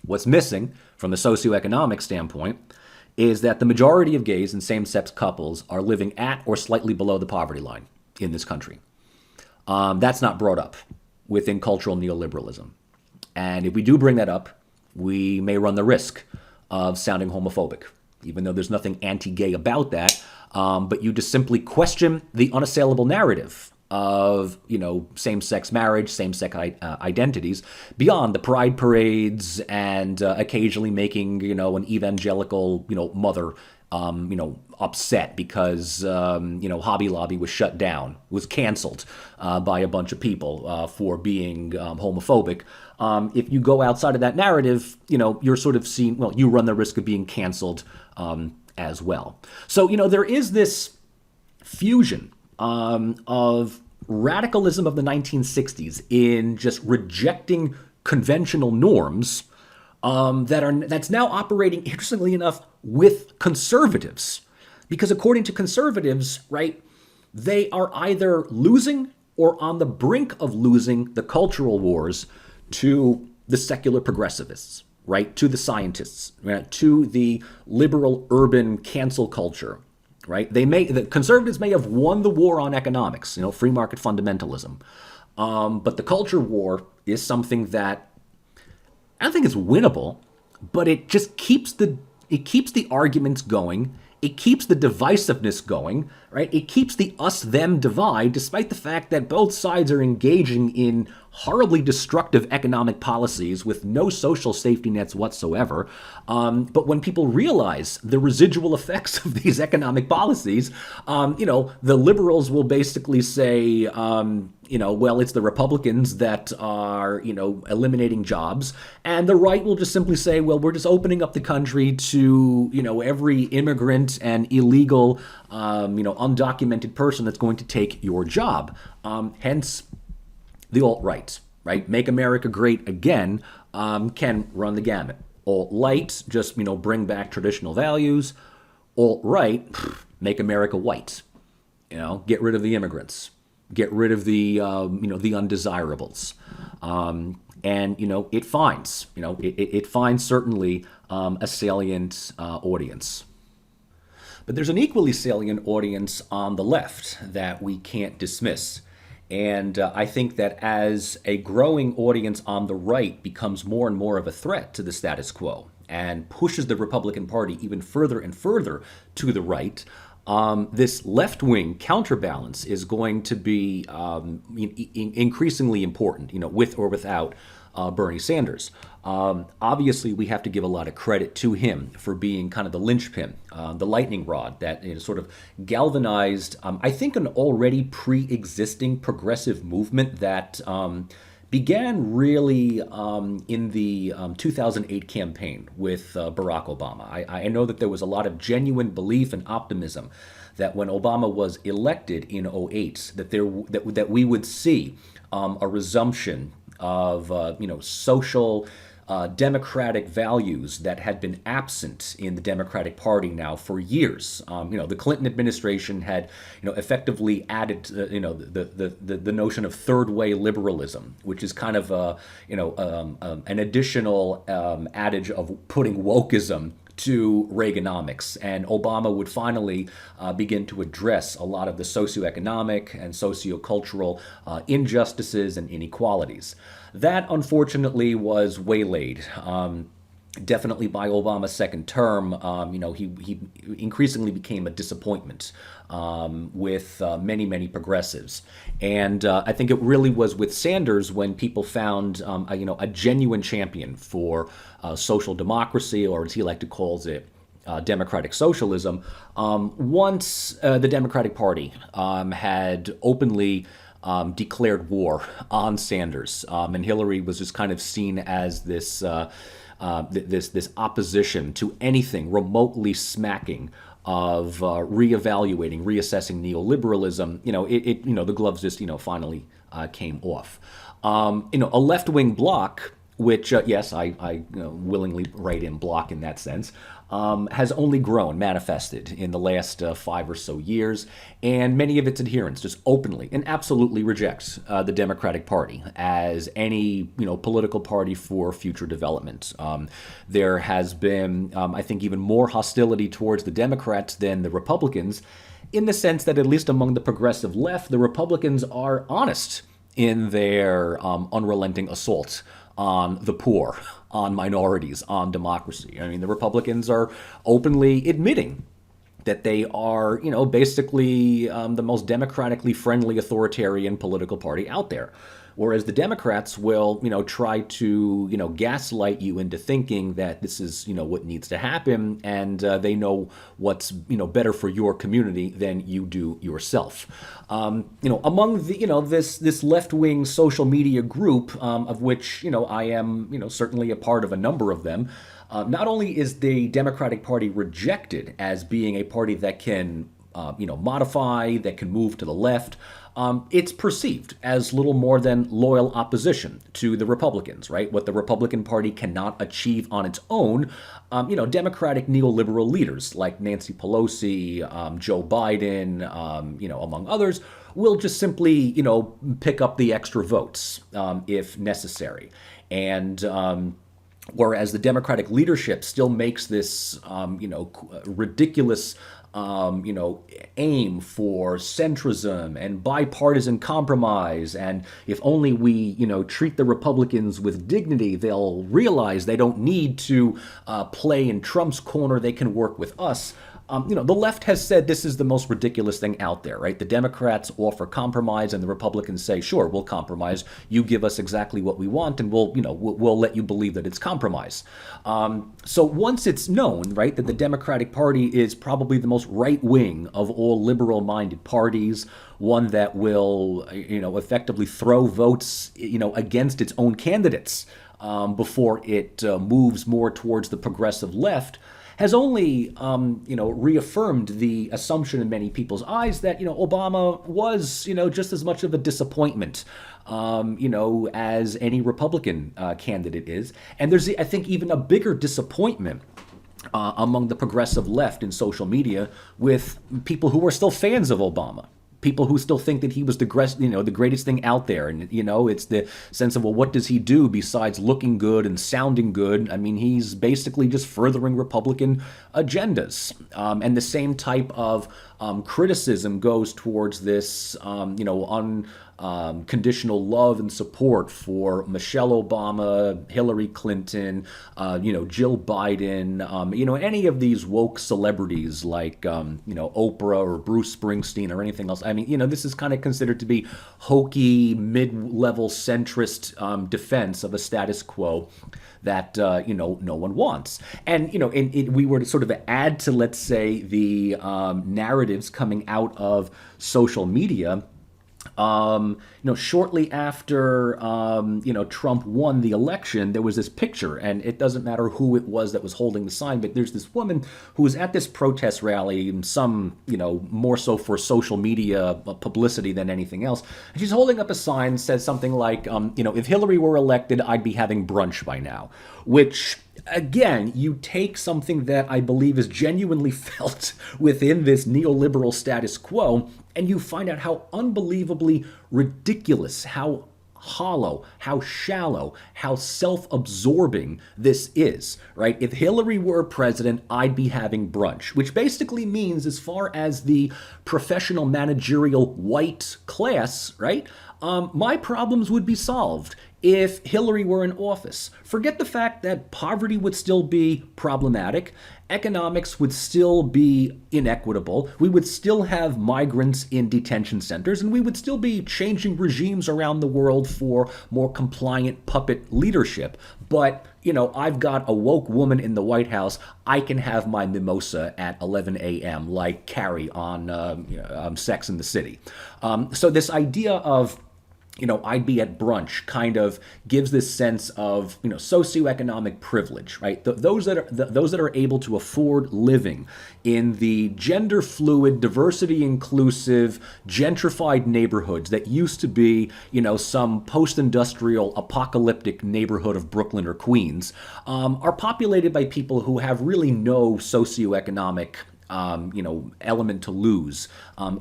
What's missing from the socioeconomic standpoint is that the majority of gays and same-sex couples are living at or slightly below the poverty line in this country. That's not brought up within cultural neoliberalism. And if we do bring that up, we may run the risk of sounding homophobic, even though there's nothing anti-gay about that. But you just simply question the unassailable narrative of, same-sex marriage, same-sex identities beyond the pride parades and occasionally making, an evangelical, mother, upset because, Hobby Lobby was shut down, was canceled by a bunch of people for being homophobic. If you go outside of that narrative, you're sort of seen, well, you run the risk of being canceled as well. So, there is this fusion of radicalism of the 1960s in just rejecting conventional norms that's now operating, interestingly enough, with conservatives. Because according to conservatives, right, they are either losing or on the brink of losing the cultural wars to the secular progressivists, right, to the scientists, right, to the liberal urban cancel culture, right? The conservatives may have won the war on economics, free market fundamentalism, but the culture war is something that I don't think it's winnable, but it just keeps the arguments going. It keeps the divisiveness going, right? It keeps the us-them divide, despite the fact that both sides are engaging in horribly destructive economic policies with no social safety nets whatsoever. But when people realize the residual effects of these economic policies, the liberals will basically say, well, it's the Republicans that are, eliminating jobs. And the right will just simply say, well, we're just opening up the country to, every immigrant and illegal, undocumented person that's going to take your job. Hence, the alt-right, right? Make America Great Again can run the gamut. Alt-Lite, just, bring back traditional values. Alt-right, make America white. Get rid of the immigrants. Get rid of the, the undesirables. And, it finds, it finds certainly a salient audience. But there's an equally salient audience on the left that we can't dismiss. And I think that as a growing audience on the right becomes more and more of a threat to the status quo and pushes the Republican Party even further and further to the right, this left-wing counterbalance is going to be increasingly important, with or without Bernie Sanders. Obviously, we have to give a lot of credit to him for being kind of the linchpin, the lightning rod that sort of galvanized, I think, an already pre-existing progressive movement that began really in the 2008 campaign with Barack Obama. I know that there was a lot of genuine belief and optimism that when Obama was elected in '08, that we would see a resumption of social democratic values that had been absent in the Democratic Party now for years. The Clinton administration had effectively added the notion of third way liberalism, which is kind of an additional adage of putting wokeism to Reaganomics, and Obama would finally begin to address a lot of the socioeconomic and sociocultural injustices and inequalities. That, unfortunately, was waylaid. Definitely by Obama's second term, he increasingly became a disappointment with many progressives. And I think it really was with Sanders when people found a genuine champion for social democracy, or as he liked to call it, democratic socialism. Once the Democratic Party had openly declared war on Sanders, and Hillary was just kind of seen as this this opposition to anything remotely smacking of reevaluating, reassessing neoliberalism. The gloves just finally came off. A left-wing bloc, which yes, I willingly write in bloc in that sense, has only grown, manifested in the last 5 or so years, and many of its adherents just openly and absolutely reject the Democratic Party as any political party for future development. There has been, I think, even more hostility towards the Democrats than the Republicans, in the sense that at least among the progressive left, the Republicans are honest in their unrelenting assault on the poor, on minorities, on democracy. I mean, the Republicans are openly admitting that they are, basically the most democratically friendly authoritarian political party out there. Whereas the Democrats will, try to, gaslight you into thinking that this is, what needs to happen, and they know what's, better for your community than you do yourself. Among the, this left-wing social media group, of which, I am, certainly a part of a number of them. Not only is the Democratic Party rejected as being a party that can, modify, that can move to the left, it's perceived as little more than loyal opposition to the Republicans, right? What the Republican Party cannot achieve on its own, Democratic neoliberal leaders like Nancy Pelosi, Joe Biden, among others, will just simply, pick up the extra votes if necessary. And whereas the Democratic leadership still makes this, ridiculous, aim for centrism and bipartisan compromise. And if only we, treat the Republicans with dignity, they'll realize they don't need to play in Trump's corner. They can work with us. The left has said this is the most ridiculous thing out there, right? The Democrats offer compromise and the Republicans say, sure, we'll compromise. You give us exactly what we want and we'll let you believe that it's compromise. So once it's known, right, that the Democratic Party is probably the most right-wing of all liberal-minded parties, one that will, effectively throw votes, against its own candidates before it moves more towards the progressive left, has only, reaffirmed the assumption in many people's eyes that, Obama was, just as much of a disappointment, as any Republican candidate is. And there's, I think, even a bigger disappointment among the progressive left in social media with people who are still fans of Obama. People who still think that he was the greatest thing out there. And, it's the sense of, well, what does he do besides looking good and sounding good? I mean, he's basically just furthering Republican agendas. And the same type of criticism goes towards this, conditional love and support for Michelle Obama, Hillary Clinton, Jill Biden, any of these woke celebrities like, Oprah or Bruce Springsteen or anything else. I mean, this is kind of considered to be hokey, mid-level centrist defense of a status quo that, no one wants. And, we were to sort of add to, let's say, the narratives coming out of social media. Shortly after, Trump won the election, there was this picture, and it doesn't matter who it was that was holding the sign, but there's this woman who was at this protest rally, some, more so for social media publicity than anything else. And she's holding up a sign that says something like, if Hillary were elected, I'd be having brunch by now, which, again, you take something that I believe is genuinely felt within this neoliberal status quo, and you find out how unbelievably ridiculous, how hollow, how shallow, how self-absorbing this is, right? If Hillary were president, I'd be having brunch, which basically means, as far as the professional managerial white class, right, my problems would be solved if Hillary were in office. Forget the fact that poverty would still be problematic, economics would still be inequitable, we would still have migrants in detention centers, and we would still be changing regimes around the world for more compliant puppet leadership. But, I've got a woke woman in the White House. I can have my mimosa at 11 a.m. like Carrie on Sex and the City. So this idea of I'd be at brunch kind of gives this sense of, socioeconomic privilege, right? Those that are able to afford living in the gender fluid, diversity inclusive, gentrified neighborhoods that used to be, some post-industrial apocalyptic neighborhood of Brooklyn or Queens, are populated by people who have really no socioeconomic element to lose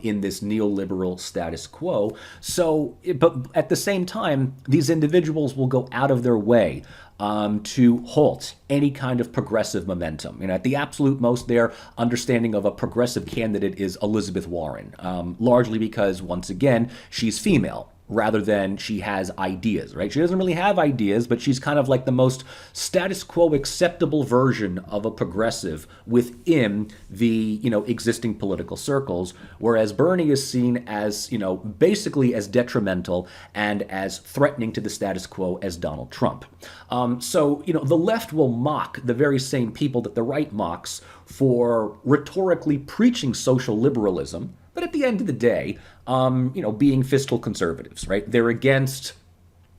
in this neoliberal status quo. So, but at the same time, these individuals will go out of their way to halt any kind of progressive momentum. At the absolute most, their understanding of a progressive candidate is Elizabeth Warren, largely because, once again, she's female. rather than she has ideas, right? She doesn't really have ideas, but she's kind of like the most status quo acceptable version of a progressive within the, existing political circles, whereas Bernie is seen as, basically as detrimental and as threatening to the status quo as Donald Trump. So, the left will mock the very same people that the right mocks for rhetorically preaching social liberalism, but at the end of the day, being fiscal conservatives, right? They're against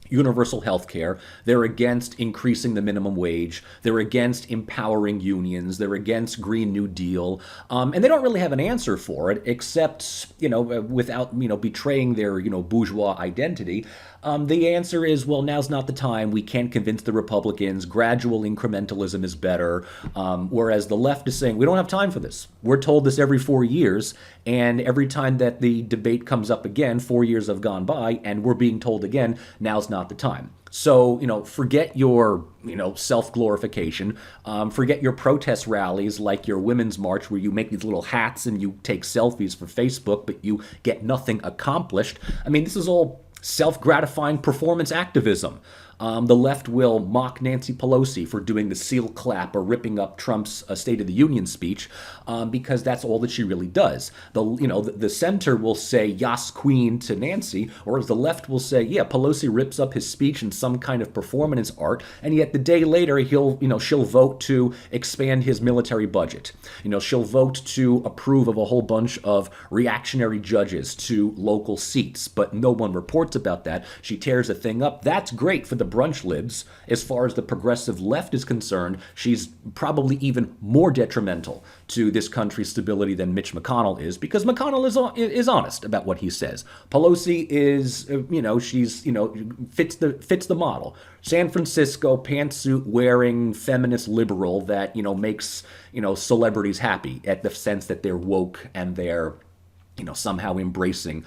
universal health care. They're against increasing the minimum wage. They're against empowering unions. They're against Green New Deal. And they don't really have an answer for it, except, without, betraying their, bourgeois identity. The answer is, well, now's not the time. We can't convince the Republicans. Gradual incrementalism is better. Whereas the left is saying, we don't have time for this. We're told this every 4 years. And every time that the debate comes up again, 4 years have gone by, and we're being told again, now's not the time. So, forget your, self-glorification. Forget your protest rallies like your Women's March where you make these little hats and you take selfies for Facebook, but you get nothing accomplished. I mean, this is all self-gratifying performance activism. The left will mock Nancy Pelosi for doing the seal clap or ripping up Trump's State of the Union speech because that's all that she really does. The center will say "Yas Queen" to Nancy, whereas the left will say, "Yeah, Pelosi rips up his speech in some kind of performance art," and yet the day later she'll vote to expand his military budget. She'll vote to approve of a whole bunch of reactionary judges to local seats, but no one reports about that. She tears the thing up. That's great for the brunch libs. As far as the progressive left is concerned, she's probably even more detrimental to this country's stability than Mitch McConnell is, because McConnell is honest about what he says. Pelosi is, she's, fits the model. San Francisco pantsuit wearing feminist liberal that, makes, celebrities happy at the sense that they're woke and they're somehow embracing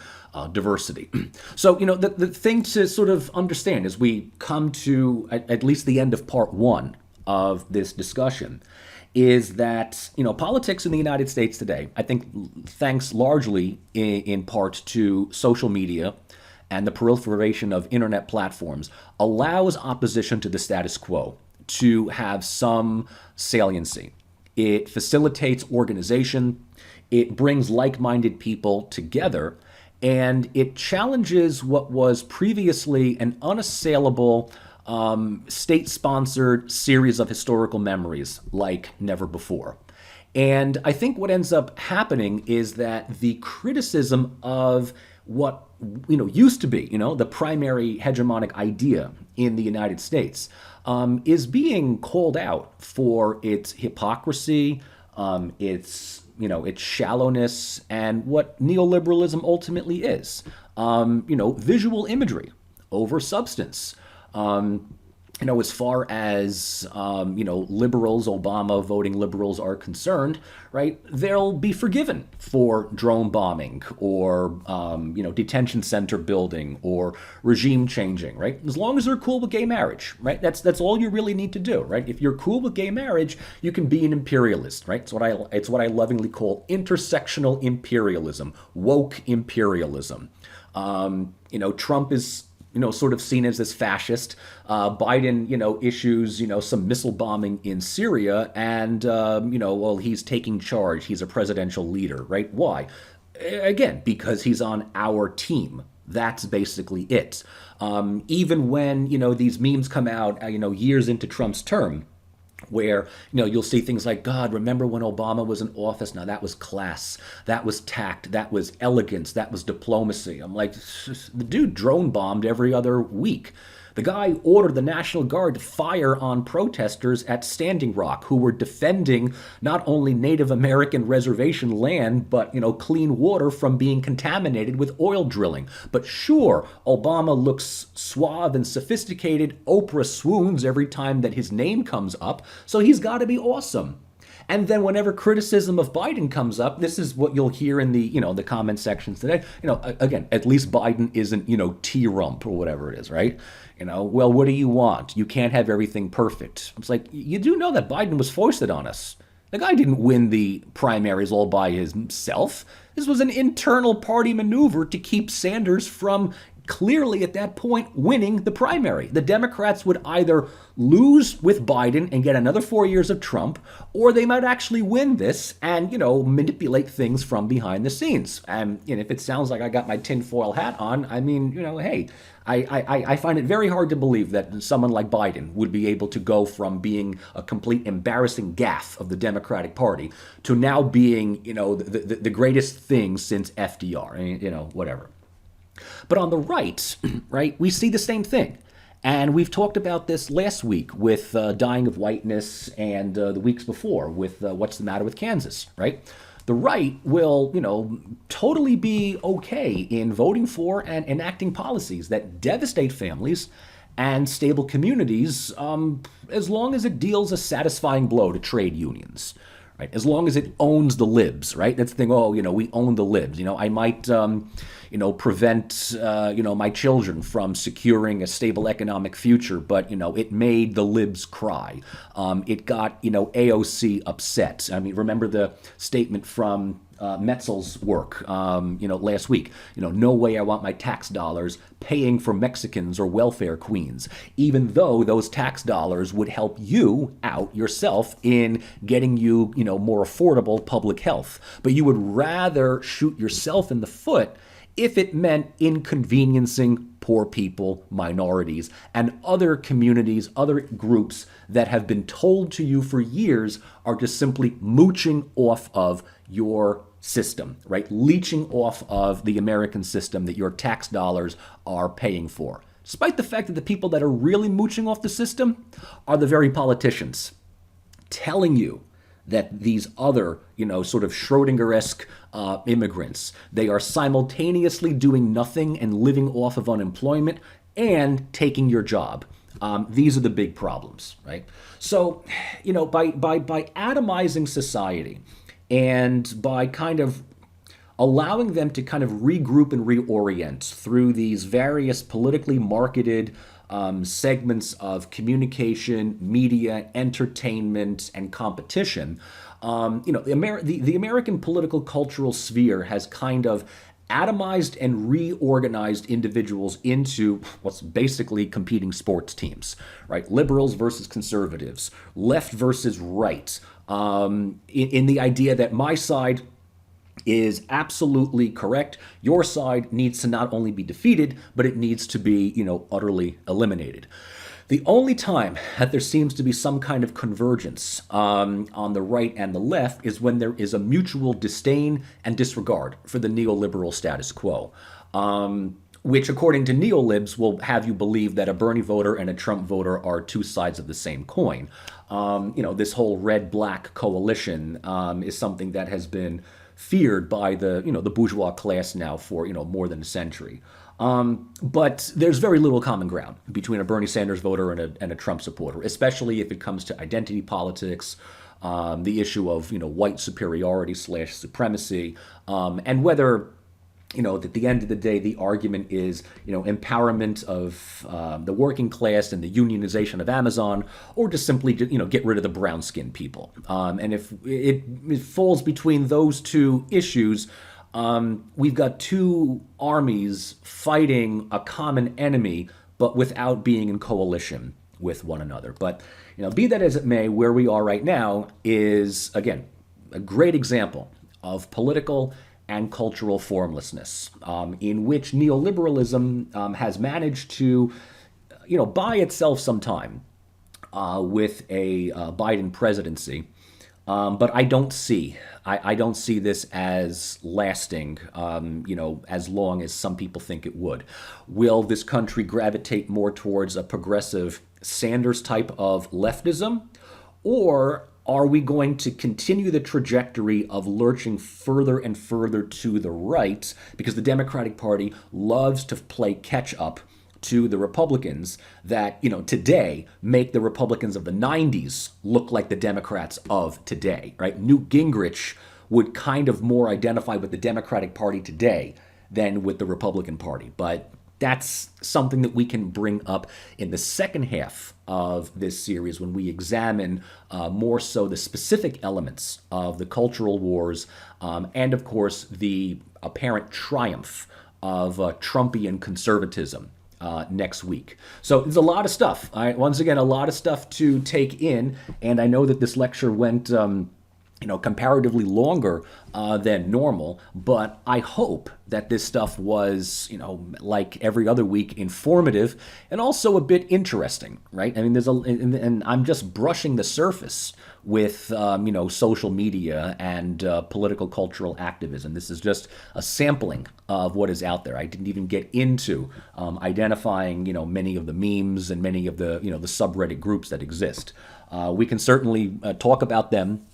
diversity. So, the thing to sort of understand as we come to at least the end of part one of this discussion is that, politics in the United States today, I think thanks largely in part to social media and the proliferation of internet platforms, allows opposition to the status quo to have some saliency. It facilitates organization. It brings like-minded people together, and it challenges what was previously an unassailable state-sponsored series of historical memories like never before. And I think what ends up happening is that the criticism of what used to be the primary hegemonic idea in the United States is being called out for its hypocrisy, its shallowness, and what neoliberalism ultimately is. Visual imagery over substance. As far as, liberals, Obama voting liberals are concerned, right, they'll be forgiven for drone bombing or, detention center building or regime changing, right? As long as they're cool with gay marriage, right? That's all you really need to do, right? If you're cool with gay marriage, you can be an imperialist, right? It's what I lovingly call intersectional imperialism, woke imperialism. Trump is sort of seen as this fascist. Biden, issues, some missile bombing in Syria, and, he's taking charge. He's a presidential leader, right? Why? Again, because he's on our team. That's basically it. Even when, these memes come out, years into Trump's term, where, you'll see things like, God, remember when Obama was in office? Now that was class, that was tact, that was elegance, that was diplomacy. I'm like, the dude drone bombed every other week. The guy ordered the National Guard to fire on protesters at Standing Rock who were defending not only Native American reservation land, but, clean water from being contaminated with oil drilling. But sure, Obama looks suave and sophisticated. Oprah swoons every time that his name comes up, so he's got to be awesome. And then whenever criticism of Biden comes up, this is what you'll hear in the, the comment sections today. Again, at least Biden isn't, T-rump or whatever it is, right? Well, what do you want? You can't have everything perfect. It's like, you do know that Biden was foisted on us. The guy didn't win the primaries all by himself. This was an internal party maneuver to keep Sanders from clearly at that point winning the primary. The Democrats would either lose with Biden and get another 4 years of Trump, or they might actually win this and, manipulate things from behind the scenes. And if it sounds like I got my tinfoil hat on, I mean, hey, I find it very hard to believe that someone like Biden would be able to go from being a complete embarrassing gaffe of the Democratic Party to now being, the greatest thing since FDR. I mean, whatever. But on the right, right, we see the same thing. And we've talked about this last week with dying of whiteness and the weeks before with what's the matter with Kansas, right? The right will, totally be okay in voting for and enacting policies that devastate families and stable communities as long as it deals a satisfying blow to trade unions. Right, as long as it owns the libs, right? That's the thing. Oh, we own the libs. I might, prevent, my children from securing a stable economic future, but it made the libs cry. It got, AOC upset. I mean, remember the statement from Metzel's work, last week. No way I want my tax dollars paying for Mexicans or welfare queens, even though those tax dollars would help you out yourself in getting you, more affordable public health. But you would rather shoot yourself in the foot if it meant inconveniencing poor people, minorities, and other communities, other groups that have been told to you for years are just simply mooching off of your system, right? Leeching off of the American system that your tax dollars are paying for. Despite the fact that the people that are really mooching off the system are the very politicians telling you that these other, sort of Schrodinger-esque immigrants, they are simultaneously doing nothing and living off of unemployment and taking your job. These are the big problems, right? So, by atomizing society and by kind of allowing them to kind of regroup and reorient through these various politically marketed segments of communication, media, entertainment, and competition, the American political cultural sphere has kind of atomized and reorganized individuals into what's basically competing sports teams, right? Liberals versus conservatives, left versus right, in the idea that my side is absolutely correct. Your side needs to not only be defeated, but it needs to be, utterly eliminated. The only time that there seems to be some kind of convergence on the right and the left is when there is a mutual disdain and disregard for the neoliberal status quo, which, according to neolibs, will have you believe that a Bernie voter and a Trump voter are two sides of the same coin. This whole red-black coalition is something that has been feared by the bourgeois class now for more than a century. But there's very little common ground between a Bernie Sanders voter and a Trump supporter, especially if it comes to identity politics, the issue of white superiority / supremacy, and whether at the end of the day, the argument is, empowerment of the working class and the unionization of Amazon, or just simply, get rid of the brown-skinned people. And if it falls between those two issues, we've got two armies fighting a common enemy, but without being in coalition with one another. But, be that as it may, where we are right now is, again, a great example of political and cultural formlessness, in which neoliberalism has managed to, buy itself some time with a Biden presidency. But I don't see this as lasting, as long as some people think it would. Will this country gravitate more towards a progressive Sanders type of leftism, or are we going to continue the trajectory of lurching further and further to the right because the Democratic Party loves to play catch up to the Republicans that, today make the Republicans of the 90s look like the Democrats of today, right? Newt Gingrich would kind of more identify with the Democratic Party today than with the Republican Party. But that's something that we can bring up in the second half of this series when we examine more so the specific elements of the cultural wars and, of course, the apparent triumph of Trumpian conservatism next week. So there's a lot of stuff. Once again, a lot of stuff to take in, and I know that this lecture went comparatively longer than normal, but I hope that this stuff was, like every other week, informative and also a bit interesting, right? I mean, and I'm just brushing the surface with, social media and political cultural activism. This is just a sampling of what is out there. I didn't even get into identifying, many of the memes and many of the, the subreddit groups that exist. We can certainly talk about them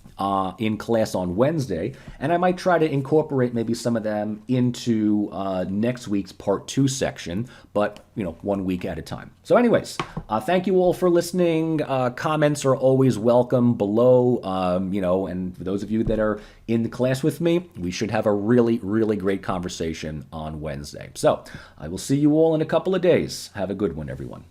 in class on Wednesday, and I might try to incorporate maybe some of them into next week's part 2 section, but 1 week at a time. So anyways, thank you all for listening. Comments are always welcome below, and for those of you that are in the class with me, we should have a really, really great conversation on Wednesday. So I will see you all in a couple of days. Have a good one, everyone.